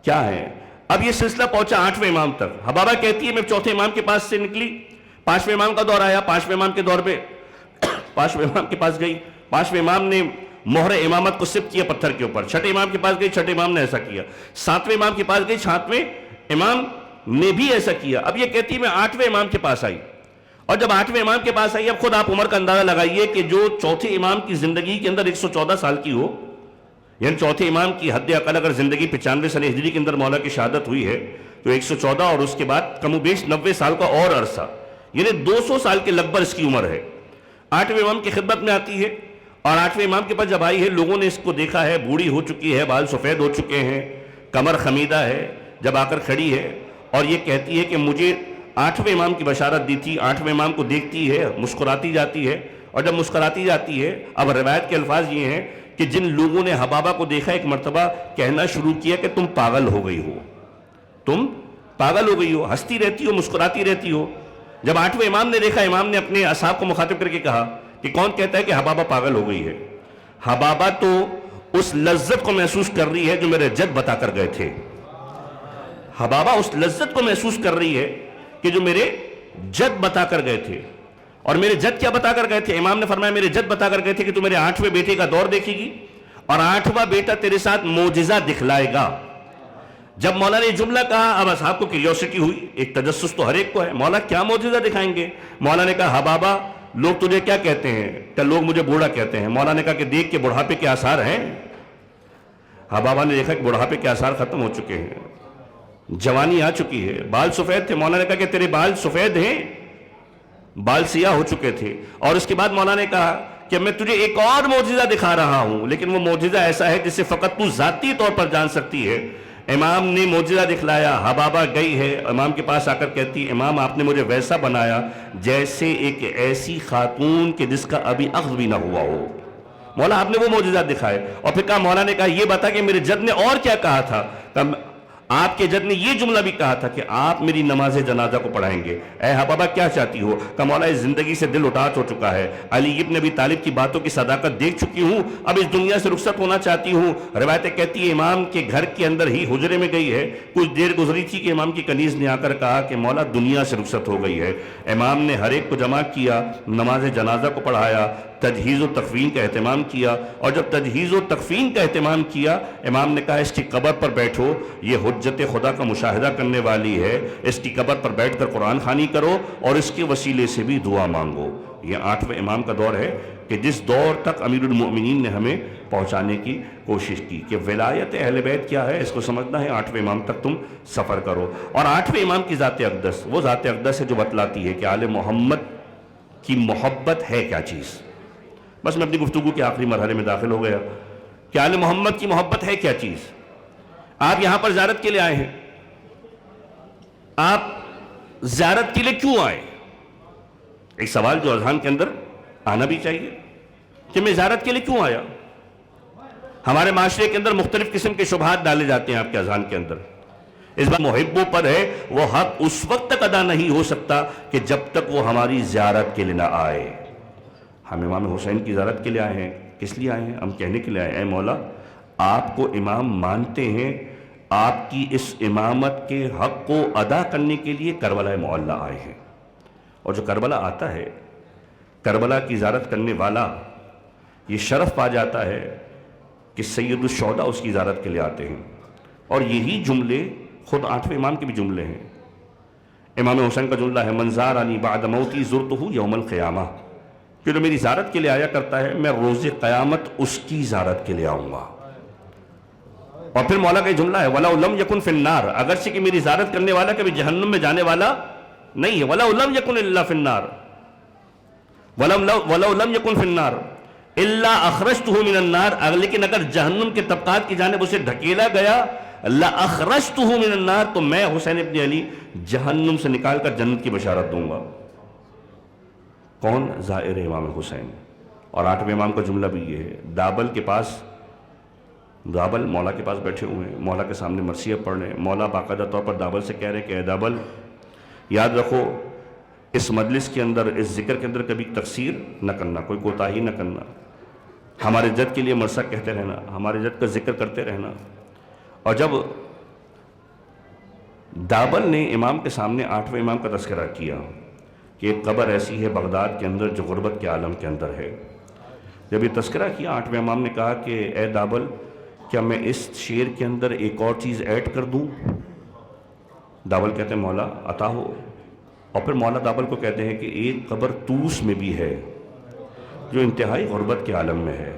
Speaker 2: کیا ہیں؟ اب یہ سلسلہ پہنچا 8ویں امام تک۔ حبابہ کہتی ہے میں 4تھے امام کے پاس سے نکلی، 5ویں امام کا دور آیا، 5ویں امام کے دور پہ 5ویں امام کے پاس گئی، 5ویں امام نے مہر امامت کو سپت کیا پتھر کے اوپر، 6ٹھے امام کے پاس گئی، 6ٹھے امام نے ایسا کیا، 7ویں امام کے پاس گئی، 7ویں امام نے بھی ایسا کیا۔ اب یہ کہتی ہے میں 8ویں امام کے پاس آئی، اور جب 8ویں امام کے پاس آئی اب خود آپ عمر کا اندازہ لگائیے کہ جو 4تھے امام کی زندگی کے اندر 114 سال کی ہو، یعنی 4تھے امام کی حد اقل اگر زندگی 95 سنہ ہجری کے اندر مولا کی شہادت ہوئی ہے تو 114 اور اس کے بعد کم و بیش 90 سال کا اور عرصہ، یعنی 200 سال کے لگ بھگ اس کی عمر ہے۔ 8ویں امام کی خدمت میں آتی ہے، اور 8ویں امام کے پاس جب آئی ہے لوگوں نے اس کو دیکھا ہے، بوڑھی ہو چکی ہے، بال سفید ہو چکے ہیں، کمر خمیدہ ہے، جب آ کر کھڑی ہے اور یہ کہتی ہے کہ مجھے 8ویں امام کی بشارت دی تھی، 8ویں امام کو دیکھتی ہے، مسکراتی جاتی ہے، اور جب مسکراتی جاتی ہے اب روایت کے الفاظ یہ ہیں کہ جن لوگوں نے حبابہ کو دیکھا ایک مرتبہ کہنا شروع کیا کہ تم پاگل ہو گئی ہو، تم پاگل ہو گئی ہو، ہنستی رہتی ہو، مسکراتی رہتی ہو۔ جب 8ویں امام نے دیکھا، امام نے اپنے اصحاب کو مخاطب کر کے کہا کہ کون کہتا ہے کہ حبابہ پاگل ہو گئی ہے؟ حبابہ تو اس لذت کو محسوس کر رہی ہے جو میرے جد بتا کر گئے تھے، حبابہ اس لذت کو محسوس کر رہی ہے کہ جو میرے جد بتا کر گئے تھے۔ اور میرے جد کیا بتا کر گئے تھے؟ امام نے فرمایا میرے جد بتا کر گئے تھے کہ تو میرے 8ویں بیٹے کا دور دیکھے گی اور 8واں بیٹا تیرے ساتھ معجزہ دکھلائے گا۔ جب مولا نے یہ جملہ کہا اب اصحاب کو کیوریوسٹی ہوئی، ایک تجسس تو ہر ایک کو ہے، مولا کیا معجزہ دکھائیں گے؟ مولا نے کہا حبابہ لوگ تجھے کیا کہتے ہیں؟ کہ لوگ مجھے بوڑھا کہتے ہیں۔ مولا نے کہا کہ دیکھ کے بڑھاپے کے آثار ہیں؟ حبابہ نے دیکھا کہ بڑھاپے کے آثار ختم ہو چکے ہیں، جوانی آ چکی ہے، بال سفید تھے، مولا نے کہا کہ تیرے بال سفید ہیں، بال سیاہ ہو چکے تھے۔ اور اس کے بعد مولا نے کہا کہ میں تجھے ایک اور معجزہ دکھا رہا ہوں، لیکن وہ معجزہ ایسا ہے جسے فقط تو ذاتی طور پر جان سکتی ہے۔ امام نے معجزہ دکھلایا، حبابہ گئی ہے امام کے پاس آ کر کہتی امام آپ نے مجھے ویسا بنایا جیسے ایک ایسی خاتون کہ جس کا ابھی عقد بھی نہ ہوا ہو۔ مولا آپ نے وہ معجزہ دکھائے، اور پھر کہا مولا نے کہا یہ بتا کہ میرے جد نے اور کیا کہا تھا؟ آپ کے جد نے یہ جملہ بھی کہا تھا کہ آپ میری نماز جنازہ کو پڑھائیں گے۔ اے حبابہ کیا چاہتی ہو؟ کہ مولا اس زندگی سے دل اٹاٹ ہو چکا ہے، علی ابن ابی طالب کی باتوں کی صداقت دیکھ چکی ہوں، اب اس دنیا سے رخصت ہونا چاہتی ہوں۔ روایتیں کہتی ہے امام کے گھر کے اندر ہی حجرے میں گئی ہے، کچھ دیر گزری تھی کہ امام کی کنیز نے آ کر کہا کہ مولا دنیا سے رخصت ہو گئی ہے۔ امام نے ہر ایک کو جمع کیا، نماز جنازہ کو پڑھایا، تجہیز و تکفین کا اہتمام کیا، اور جب تجہیز و تکفین کا اہتمام کیا امام نے کہا اس کی قبر پر بیٹھو، یہ حجت خدا کا مشاہدہ کرنے والی ہے، اس کی قبر پر بیٹھ کر قرآن خوانی کرو اور اس کے وسیلے سے بھی دعا مانگو۔ یہ 8ویں امام کا دور ہے کہ جس دور تک امیر المؤمنین نے ہمیں پہنچانے کی کوشش کی کہ ولایت اہل بیت کیا ہے، اس کو سمجھنا ہے 8ویں امام تک تم سفر کرو۔ اور 8ویں امام کی ذات اقدس، وہ ذات اقدس ہے جو بتلاتی ہے کہ آل محمد کی محبت ہے کیا چیز۔ بس میں اپنی گفتگو کے آخری مرحلے میں داخل ہو گیا کہ آل محمد کی محبت ہے کیا چیز۔ آپ یہاں پر زیارت کے لیے آئے ہیں، آپ زیارت کے لیے کیوں آئے؟ ایک سوال جو اذہان کے اندر آنا بھی چاہیے کہ میں زیارت کے لیے کیوں آیا؟ ہمارے معاشرے کے اندر مختلف قسم کے شبہات ڈالے جاتے ہیں آپ کے اذہان کے اندر۔ اس بات محبوں پر ہے وہ حق اس وقت تک ادا نہیں ہو سکتا کہ جب تک وہ ہماری زیارت کے لیے نہ آئے۔ ہم امام حسین کی زیارت کے لیے آئے ہیں، کس لیے آئے ہیں؟ ہم کہنے کے لیے آئے ہیں اے مولا آپ کو امام مانتے ہیں، آپ کی اس امامت کے حق کو ادا کرنے کے لیے کربلا معلیٰ آئے ہیں۔ اور جو کربلا آتا ہے، کربلا کی زیارت کرنے والا یہ شرف پا جاتا ہے کہ سید الشہداء اس کی زیارت کے لیے آتے ہیں۔ اور یہی جملے خود 8ویں امام کے بھی جملے ہیں۔ امام حسین کا جملہ ہے من زارنی بعد موتی زرتہ یوم القیامہ، کہ جو میری زیارت کے لیے آیا کرتا ہے میں روز قیامت اس کی زیارت کے لیے آؤں گا۔ اور پھر مولا کا یہ جملہ ہے وَلَوْ لَمْ يَكُنْ فِي النَّارِ، اگرچہ کہ میری زیارت کرنے والا کبھی جہنم میں جانے والا نہیں ہے، وَلَوْ لَمْ يَكُنْ إِلَّا فِي النَّارِ وَلَوْ لَمْ يَكُنْ فِي النَّارِ إِلَّا أَخْرَجْتُهُ مِنَ النَّارِ، لیکن اگر جہنم کے طبقات کی جانب اسے دھکیلا گیا لَأَخْرَجْتُهُ مِنَ النَّارِ، تو میں حسین ابن علی جہنم سے نکال کر جنت کی بشارت دوں گا۔ کون؟ زائر امام حسین۔ اور 8ویں امام کا جملہ بھی یہ ہے، دابل کے پاس، دابل مولا کے پاس بیٹھے ہوئے ہیں، مولا کے سامنے مرثیہ پڑھ رہے ہیں، مولا باقاعدہ طور پر دابل سے کہہ رہے ہیں کہ اے دابل یاد رکھو اس مجلس کے اندر، اس ذکر کے اندر کبھی تقصیر نہ کرنا، کوئی کوتاہی نہ کرنا، ہمارے جد کے لیے مرثیہ کہتے رہنا، ہمارے جد کا ذکر کرتے رہنا۔ اور جب دابل نے امام کے سامنے 8ویں امام کا تذکرہ کیا کہ ایک قبر ایسی ہے بغداد کے اندر جو غربت کے عالم کے اندر ہے، جب یہ تذکرہ کیا 8ویں امام نے کہا کہ اے دابل کیا میں اس شعر کے اندر ایک اور چیز ایڈ کر دوں؟ دابل کہتے ہیں مولا عطا ہو۔ اور پھر مولا دابل کو کہتے ہیں کہ ایک قبر طوس میں بھی ہے جو انتہائی غربت کے عالم میں ہے،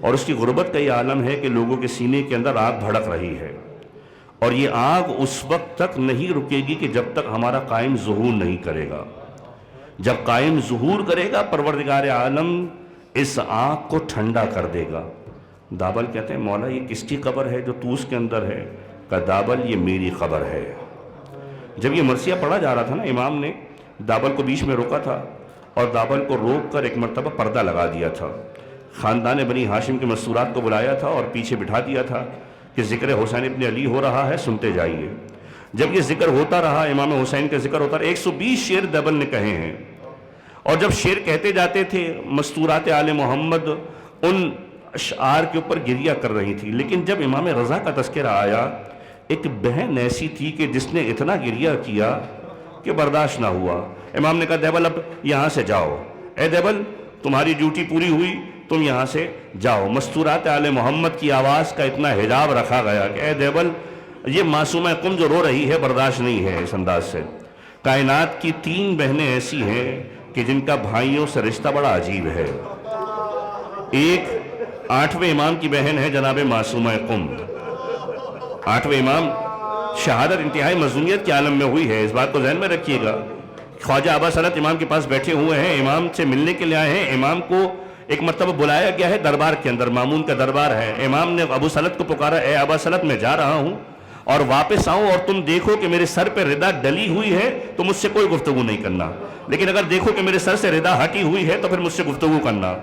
Speaker 2: اور اس کی غربت کا یہ عالم ہے کہ لوگوں کے سینے کے اندر آگ بھڑک رہی ہے، اور یہ آگ اس وقت تک نہیں رکے گی کہ جب تک ہمارا قائم ظہور نہیں کرے گا۔ جب قائم ظہور کرے گا پروردگار عالم اس آگ کو ٹھنڈا کر دے گا۔ دابل کہتے ہیں مولا یہ کس کی قبر ہے جو طوس کے اندر ہے؟ کہا دابل یہ میری قبر ہے۔ جب یہ مرثیہ پڑھا جا رہا تھا نا، امام نے دابل کو بیچ میں روکا تھا اور دابل کو روک کر ایک مرتبہ پردہ لگا دیا تھا، خاندان بنی ہاشم کے مستورات کو بلایا تھا اور پیچھے بٹھا دیا تھا کہ ذکر حسین ابن علی ہو رہا ہے، سنتے جائیے۔ جب یہ ذکر ہوتا رہا، امام حسین کا ذکر ہوتا رہا، 120 شعر دابل نے کہے ہیں، اور جب شعر کہتے جاتے تھے مستورات آل محمد ان اشعار کے اوپر گریہ کر رہی تھی، لیکن جب امام رضا کا تذکرہ آیا ایک بہن ایسی تھی کہ جس نے اتنا گریہ کیا کہ برداشت نہ ہوا۔ امام نے کہا دیبل اب یہاں سے جاؤ، اے دیبل تمہاری ڈیوٹی پوری ہوئی، تم یہاں سے جاؤ۔ مستورات آل محمد کی آواز کا اتنا حجاب رکھا گیا کہ اے دیبل یہ معصومہ قم جو رو رہی ہے برداشت نہیں ہے اس انداز سے۔ کائنات کی 3 بہنیں ایسی ہیں کہ جن کا بھائیوں سے رشتہ بڑا عجیب ہے۔ ایک 8ویں امام کی بہن ہے جناب معصومہ قم۔ 8ویں امام شہادت انتہائی مظلومیت کے عالم میں ہوئی ہے، اس بات کو ذہن میں رکھیے گا۔ خواجہ ابا سلط امام کے پاس بیٹھے ہوئے ہیں، امام سے ملنے کے لیے آئے ہیں، امام کو ایک مرتبہ بلایا گیا ہے دربار کے اندر، مامون کا دربار ہے۔ امام نے ابو سلط کو پکارا، اے ابا سلط میں جا رہا ہوں اور واپس آؤں اور تم دیکھو کہ میرے سر پہ ردا ڈلی ہوئی ہے تو مجھ سے کوئی گفتگو نہیں کرنا، لیکن اگر دیکھو کہ میرے سر سے ردا ہٹی ہوئی ہے تو پھر مجھ سے گفتگو کرنا۔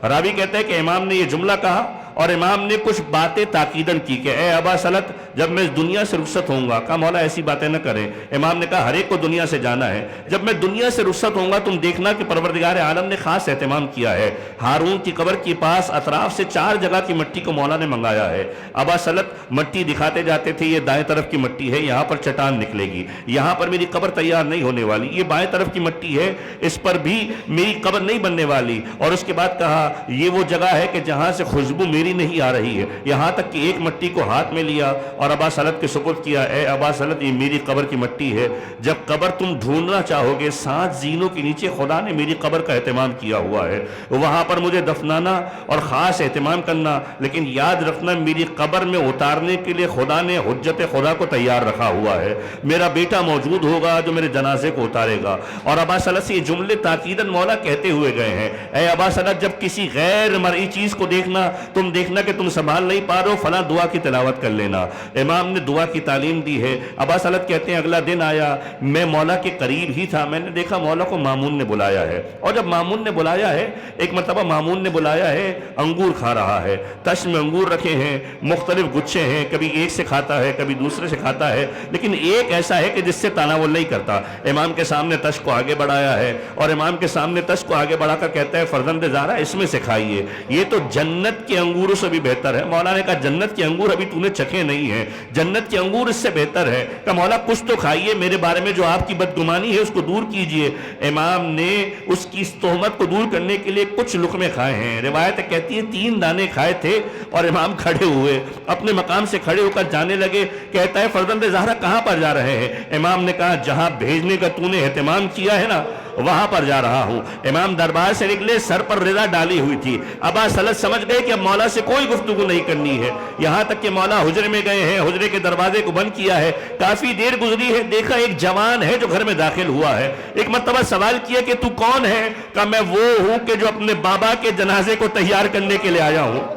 Speaker 2: راوی کہتے ہیں کہ امام نے یہ جملہ کہا اور امام نے کچھ باتیں تاکیدن کی کہ اے ابا سلط جب میں اس دنیا سے رخصت ہوں گا، کہا مولا ایسی باتیں نہ کریں۔ امام نے کہا ہر ایک کو دنیا سے جانا ہے، جب میں دنیا سے رخصت ہوں گا تم دیکھنا کہ پروردگار عالم نے خاص اہتمام کیا ہے، ہارون کی قبر کے پاس اطراف سے 4 جگہ کی مٹی کو مولا نے منگایا ہے۔ ابا سلط مٹی دکھاتے جاتے تھے، یہ دائیں طرف کی مٹی ہے، یہاں پر چٹان نکلے گی، یہاں پر میری قبر تیار نہیں ہونے والی، یہ بائیں طرف کی مٹی ہے، اس پر بھی میری قبر نہیں بننے والی۔ اور اس کے بعد کہا یہ وہ جگہ ہے کہ جہاں سے خوشبو میری نہیں آ رہی ہے، یہاں تک کہ ایک مٹی کو ہاتھ میں لیا اور ابا سلط کے سپرد کیا، اے ابا سلط یہ میری قبر کی مٹی ہے، جب قبر تم ڈھونڈنا چاہو گے 7 زینوں کے نیچے خدا نے میری قبر کا اہتمام کیا ہوا ہے، وہاں پر مجھے دفنانا اور خاص اہتمام کرنا، لیکن یاد رکھنا میری قبر میں اتارنے کے لیے خدا نے حجت خدا کو تیار رکھا ہوا ہے، میرا بیٹا موجود ہوگا جو میرے جنازے کو اتارے گا۔ اور ابا سلط سے یہ جملے تاکیدن مولا کہتے ہوئے گئے ہیں، اے ابا سلط جب کسی غیر مرئی چیز کو دیکھنا تم دیکھنا کہ تم سنبھال نہیں پا رہے ہو، فلاں دعا کی تلاوت کر لینا۔ امام نے دعا کی تعلیم دی ہے۔ عباس حضرت کہتے ہیں اگلا دن آیا، میں مولا کے قریب ہی تھا، میں نے دیکھا مولا کو مامون نے بلایا ہے، اور جب مامون نے بلایا ہے، ایک مرتبہ مامون نے بلایا ہے، انگور کھا رہا ہے، تش میں انگور رکھے ہیں، مختلف گچھے ہیں، کبھی ایک سے کھاتا ہے کبھی دوسرے سے کھاتا ہے، لیکن ایک ایسا ہے کہ جس سے تناول نہیں کرتا۔ امام کے سامنے تش کو آگے بڑھایا ہے، اور امام کے سامنے تش کو آگے بڑھا کر کہتا ہے فرزند زہرا اس میں سے کھائیے، یہ تو جنت کے انگوروں سے بھی بہتر ہے۔ مولا نے کہا جنت کے انگور ابھی تو نے چکھے نہیں ہیں، جنت کے انگور اس سے بہتر ہے۔ کہ مولا کچھ تو کھائیے، میرے بارے میں جو آپ کی بدگمانی ہے اس کو دور کیجئے۔ امام نے اس کی اس تہمت کو دور کرنے کے لیے کچھ لقمے کھائے ہیں۔ روایت کہتی ہے 3 دانے کھائے تھے، اور امام کھڑے ہوئے، اپنے مقام سے کھڑے ہو کر جانے لگے۔ کہتا ہے فرزند زہرا کہاں پر جا رہے ہیں؟ امام نے کہا جہاں بھیجنے کا تو نے اہتمام کیا ہے نا وہاں پر جا رہا ہوں۔ امام دربار سے نکلے، سر پر رضا ڈالی ہوئی تھی۔ عباس حضرت سمجھ گئے کہ اب مولا سے کوئی گفتگو نہیں کرنی ہے، یہاں تک کہ مولا حجرے میں گئے ہیں، حجرے کے دروازے کو بند کیا ہے، کافی دیر گزری ہے، دیکھا ایک جوان ہے جو گھر میں داخل ہوا ہے۔ ایک مرتبہ سوال کیا کہ تو کون ہے؟ کہا میں وہ ہوں کہ جو اپنے بابا کے جنازے کو تیار کرنے کے لیے آیا ہوں۔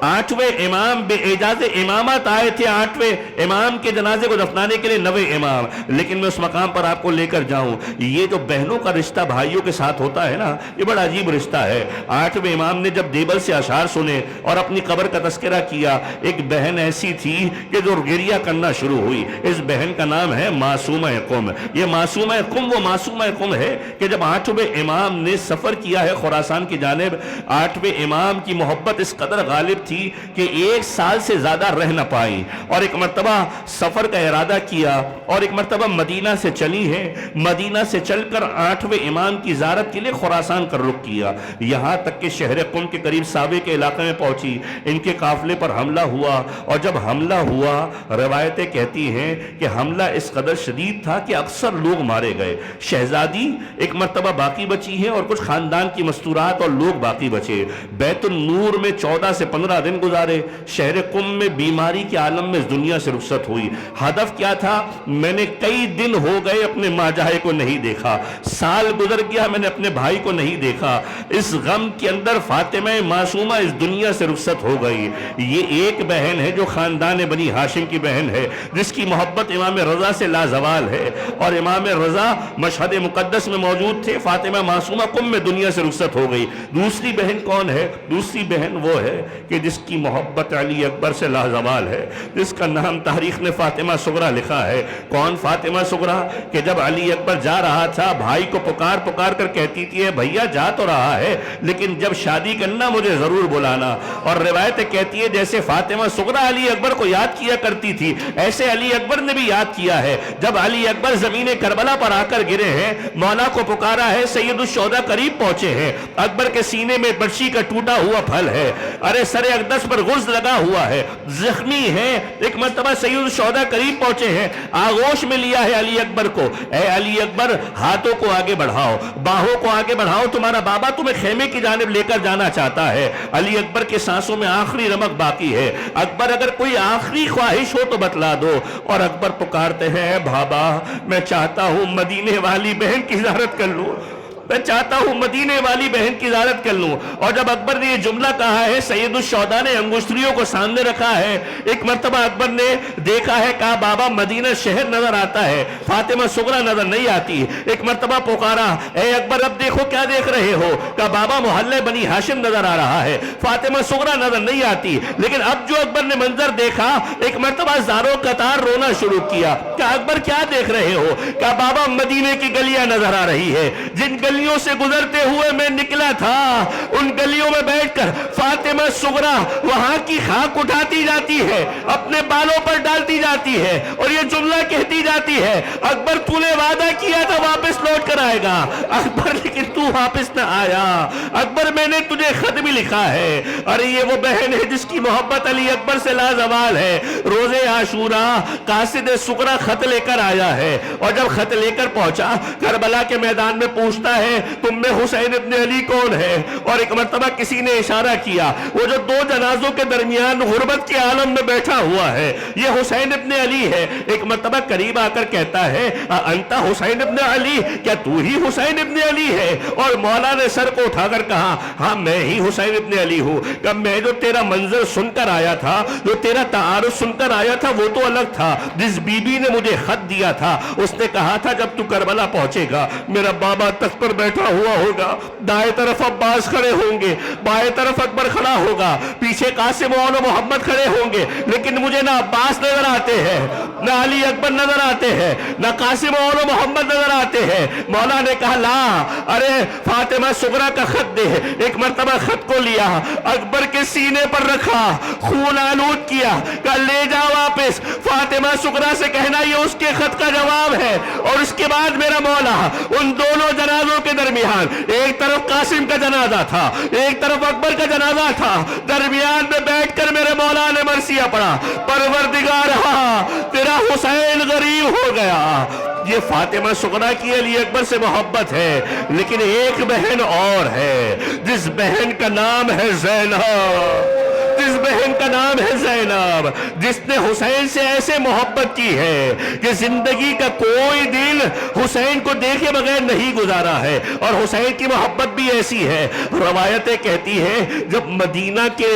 Speaker 2: 8ویں امام بے اجازت امامت آئے تھے، 8ویں امام کے جنازے کو دفنانے کے لیے 9ویں امام، لیکن میں اس مقام پر آپ کو لے کر جاؤں۔ یہ جو بہنوں کا رشتہ بھائیوں کے ساتھ ہوتا ہے نا، یہ بڑا عجیب رشتہ ہے۔ 8ویں امام نے جب دیبل سے اشعار سنے اور اپنی قبر کا تذکرہ کیا، ایک بہن ایسی تھی کہ جو گریہ کرنا شروع ہوئی۔ اس بہن کا نام ہے معصومہ قم۔ یہ معصومہ قم وہ معصومہ قم ہے کہ جب 8ویں امام نے سفر کیا ہے خراسان کی جانب، 8ویں امام کی محبت اس قدر غالب تھی کہ 1 سال سے زیادہ رہ نہ پائی، اور ایک مرتبہ سفر کا ارادہ کیا، اور ایک مرتبہ مدینہ سے چلی ہے، مدینہ سے چل کر 8ویں امام کی زیارت کے لیے خراسان کا رخ کیا، یہاں تک کہ شہر قم کے قریب ساوے کے علاقے میں پہنچی۔ ان کے قافلے پر حملہ ہوا، اور جب حملہ ہوا روایتیں کہتی ہیں کہ حملہ اس قدر شدید تھا کہ اکثر لوگ مارے گئے۔ شہزادی ایک مرتبہ باقی بچی ہے، اور کچھ خاندان کی مستورات اور لوگ باقی بچے۔ بیت النور میں 14 سے 15 دن گزارے۔ شہر قم میں بیماری کے عالم میں اس دنیا سے رخصت ہوئی۔ ہدف کیا تھا؟ میں نے کئی دن ہو گئے اپنے ماجہے کو نہیں دیکھا، سال گزر گیا میں نے اپنے بھائی کو نہیں دیکھا۔ اس غم کے اندر فاطمہ معصومہ اس دنیا سے رخصت ہو گئی۔ یہ ایک بہن ہے جو خاندان بنی ہاشم کی بہن ہے، جس کی محبت امام رضا سے لازوال ہے، اور امام رضا مشہد مقدس میں موجود تھے۔ فاطمہ معصومہ قم میں دنیا سے رخصت ہو گئی۔ دوسری بہن کون ہے؟ دوسری بہن وہ ہے کہ جس کی محبت علی اکبر سے لازوال ہے، جس کا نام تاریخ نے فاطمہ صغرا لکھا ہے۔ کون فاطمہ صغرا؟ کہ جب علی اکبر جا رہا تھا، بھائی کو پکار پکار کر کہتی تھی بھیا جا تو رہا ہے لیکن جب شادی کرنا مجھے ضرور بلانا۔ اور روایت کہتی ہے جیسے فاطمہ صغرا علی اکبر کو یاد کیا کرتی تھی، ایسے علی اکبر نے بھی یاد کیا ہے۔ جب علی اکبر زمین کربلا پر آ کر گرے ہیں، مولا کو پکارا ہے، سید الشہداء قریب پہنچے ہیں، اکبر کے سینے میں برچی کا ٹوٹا ہوا پھل ہے، ارے سر اقدس پر غرز لگا ہوا ہے، زخمی ہے۔ ایک مرتبہ سید الشہداء قریب پہنچے ہیں، آغوش میں لیا ہے علی اکبر کو، اے علی اکبر ہاتھوں کو آگے بڑھاؤ، باہوں کو آگے بڑھاؤ، تمہارا بابا تمہیں خیمے کی جانب لے کر جانا چاہتا ہے۔ علی اکبر کے سانسوں میں آخری رمق باقی ہے۔ اکبر اگر کوئی آخری خواہش ہو تو بتلا دو۔ اور اکبر پکارتے ہیں بابا میں چاہتا ہوں مدینے والی بہن کی زیارت کر لوں، میں چاہتا ہوں مدینے والی بہن کی زیارت کر لوں۔ اور جب اکبر نے یہ جملہ کہا ہے، سید الشہداء نے انگشتریوں کو سامنے رکھا ہے۔ ایک مرتبہ اکبر نے دیکھا ہے، کہا بابا مدینہ شہر نظر آتا ہے، فاطمہ صغرا نظر نہیں آتی۔ ایک مرتبہ پکارا، اے اکبر اب دیکھو کیا دیکھ رہے ہو؟ کہا بابا محلے بنی ہاشم نظر آ رہا ہے، فاطمہ صغرا نظر نہیں آتی۔ لیکن اب جو اکبر نے منظر دیکھا، ایک مرتبہ زاروں قطار رونا شروع کیا۔ کہا اکبر کیا دیکھ رہے ہو؟ کہا بابا مدینے کی گلیاں نظر آ رہی ہے، جن گلیوں سے گزرتے ہوئے میں نکلا تھا، ان گلیوں میں بیٹھ کر فاطمہ صغرا وہاں کی خاک اٹھاتی جاتی ہے، اپنے بالوں پر ڈالتی جاتی ہے، اور یہ جملہ کہتی جاتی ہے اکبر تو نے وعدہ کیا تھا واپس لوٹ کر آئے گا، اکبر لیکن تو واپس نہ آیا، اکبر میں نے تجھے خط بھی لکھا ہے۔ ارے یہ وہ بہن ہے جس کی محبت علی اکبر سے لازوال ہے۔ روز عاشوراء قاصد صغرا خط لے کر آیا ہے، اور جب خط لے کر پہنچا کربلا کے میدان میں پوچھتا ہے ہے تم میں حسین ابن علی کون ہے؟ اور ایک مرتبہ کسی نے اشارہ کیا وہ جو دو جنازوں کے درمیان غربت کے عالم میں بیٹھا ہوا ہے یہ حسین ابن علی ہے۔ ایک مرتبہ قریب آ کر کہتا ہے انت حسین ابن علی، کیا تو ہی حسین ابن علی ہے؟ اور مولا نے سر کو اٹھا کر کہا ہاں میں ہی حسین ابن علی ہوں۔ کہ میں جو تیرا منظر سن کر آیا تھا، جو تیرا تعارف سن کر آیا تھا وہ تو الگ تھا۔ جس بی بی نے مجھے خط دیا تھا اس نے کہا تھا جب تو کربلا پہنچے گا میرا بابا تخت پر بیٹھا ہوا ہوگا، دائیں طرف عباس کھڑے ہوں گے، بائیں طرف اکبر کھڑا ہوگا، پیچھے قاسم اور محمد کھڑے ہوں گے، لیکن مجھے نہ عباس نظر آتے ہیں، نہ علی اکبر نظر آتے ہیں، نہ قاسم اور محمد نظر آتے ہیں۔ مولا نے کہا لا، ارے فاطمہ صغرا کا خط دے۔ ایک مرتبہ خط کو لیا، اکبر کے سینے پر رکھا، خون آلود کیا، کہا لے جا واپس، فاطمہ صغرا سے کہنا یہ اس کے خط کا جواب ہے۔ اور اس کے بعد میرا مولا ان دونوں جنازوں کے درمیان، ایک طرف قاسم کا جنازہ تھا ایک طرف اکبر کا جنازہ تھا، درمیان میں بیٹھ کر میرے مولا نے مرثیہ پڑھا پروردگارا تیرا حسین غریب ہو گیا۔ یہ فاطمہ صغرا کی علی اکبر سے محبت ہے، لیکن ایک بہن اور ہے جس بہن کا نام ہے زینب، جس بہن کا نام ہے زینب، جس نے حسین سے ایسے محبت کی ہے کہ زندگی کا کوئی دن حسین کو دیکھے بغیر نہیں گزارا ہے۔ اور حسین کی محبت بھی ایسی ہے، روایتیں کہتی ہیں جب مدینہ کے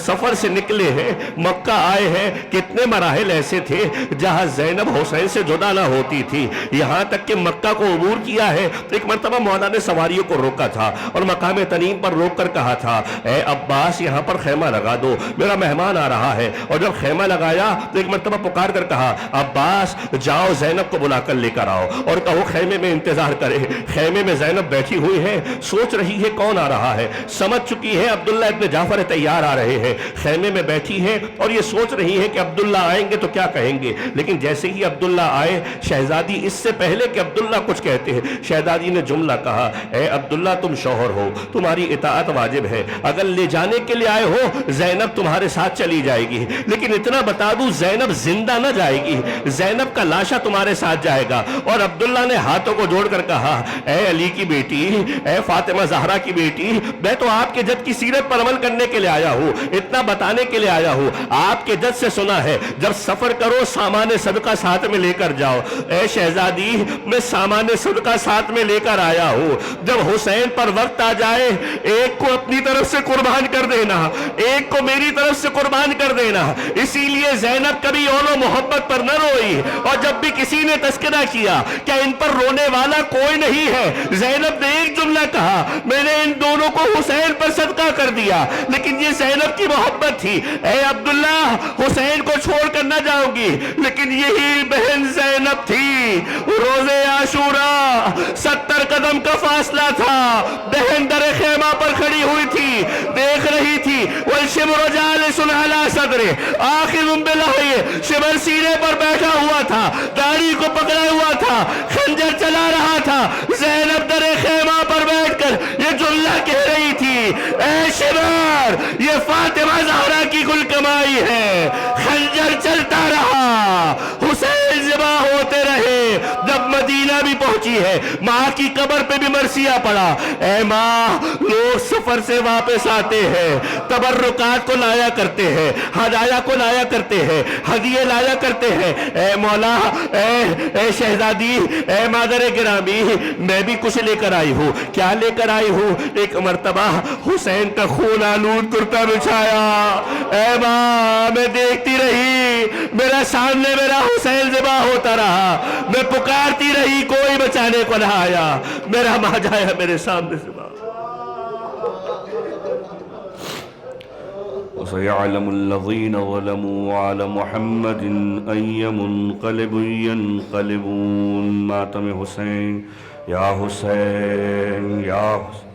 Speaker 2: سفر سے نکلے ہیں مکہ آئے ہیں کتنے مراحل ایسے تھے جہاں زینب حسین سے جدا نہ ہوتی تھی، یہاں تک کہ مکہ کو عبور کیا ہے تو ایک مرتبہ مولا نے سواریوں کو روکا تھا اور مقام تنعیم پر روک کر کہا تھا اے عباس یہاں پر خیمہ لگا دو، میرا مہمان آ رہا ہے۔ اور جب خیمہ لگایا تو ایک مرتبہ پکار کر کہا عباس جاؤ زینب کو بلا کر لے کر آؤ اور کہو خیمے میں انتظار کرے۔ خیمے میں زینب بیٹھی ہوئی ہے، سوچ رہی ہے کون آ رہا ہے، سمجھ چکی ہے عبداللہ ابن جعفر تیار آ رہے ہیں، خیمے میں بیٹھی ہے اور یہ سوچ رہی ہے کہ عبداللہ آئیں گے تو کیا کہیں گے۔ لیکن جیسے ہی عبداللہ آئے، شہزادی اس سے پہلے کہ عبداللہ کچھ کہتے ہیں شہزادی نے جملہ کہا اے عبداللہ تم شوہر ہو، تمہاری اطاعت واجب ہے، اگر لے جانے کے لیے آئے ہو زینب تمہارے ساتھ چلی جائے گی، لیکن اتنا بتا دوں زینب زندہ نہ جائے گی، زینب کا لاشا تمہارے ساتھ جائے گا۔ اور عبداللہ نے ہاتھوں کو جوڑ کر کہا اے علی کی بیٹی، اے فاطمہ زہرا کی بیٹی، میں تو آپ کے جد کی سیرت پر عمل کرنے کے لیے آیا ہوں، اتنا بتانے کے لیے آیا ہوں، آپ کے جد سے سنا ہے جب سفر کرو سامان صدقہ ساتھ میں لے کر جاؤ۔ اے شہزادی میں سامان صدقہ ساتھ میں لے کر آیا ہوں، جب حسین پر وقت آ جائے ایک کو اپنی طرف سے قربان کر دینا، ایک کو میری طرف سے قربان کر دینا۔ اسی لیے زینب کبھی اول و محبت پر نہ روئی، اور جب بھی کسی نے تذکرہ کیا کہ ان پر رونے والا کوئی نہیں ہے، زینب نے ایک جملہ کہا میں نے ان دونوں کو حسین پر صدقہ کر دیا۔ لیکن یہ زینب کی محبت تھی، اے عبداللہ حسین کو چھوڑ کر نہ جاؤں گی، لیکن یہی بہن زینب تھی۔ روزے عاشورہ 70 قدم کا فاصلہ تھا، بہن در خیمہ پر کھڑی ہوئی تھی، دیکھ رہی تھی والشبر جالس علی صدرہ آخذ بلحیہ، شبر سینے پر بیٹھا ہوا تھا، داڑھی کو پکڑا ہوا تھا، خنجر چلا رہا تھا۔ زینب در خیمہ پر بیٹھ کر یہ جملہ کہہ رہی تھی اے شبر یہ فاطمہ زہرا کی گل کمائی ہے۔ خنجر چلتا رہا، حسین ذبح ہوتے رہے، جب مدینہ بھی پہنچی ہے ماں کی قبر پہ بھی مرثیہ پڑا اے ماں لوگ سفر سے واپس آتے ہیں تبرکات کو لایا کرتے ہیں، ہدایہ کو لایا کرتے ہیں، ہدیے لایا کرتے ہیں، اے مولا اے شہزادی اے مادر گرامی میں بھی کچھ لے کر آئی ہوں۔ کیا لے کر آئی ہوں؟ ایک مرتبہ حسین کا خون آلود کرتا بچھایا، اے ماں میں دیکھتی رہی، میرا سامنے میرا حسین ذبح ہوتا رہا، میں پکارتی رہی کوئی بچانے کو نہ آیا، میرا ماں جایا میرے سامنے ذبح۔ وَسَيَعْلَمُ الَّذِينَ ظَلَمُوا عَلَى مُحَمَّدٍ أَيَّ مُنْقَلِبٍ يَنْقَلِبُونَ۔ ماتم حسین یا حسین یا حسین۔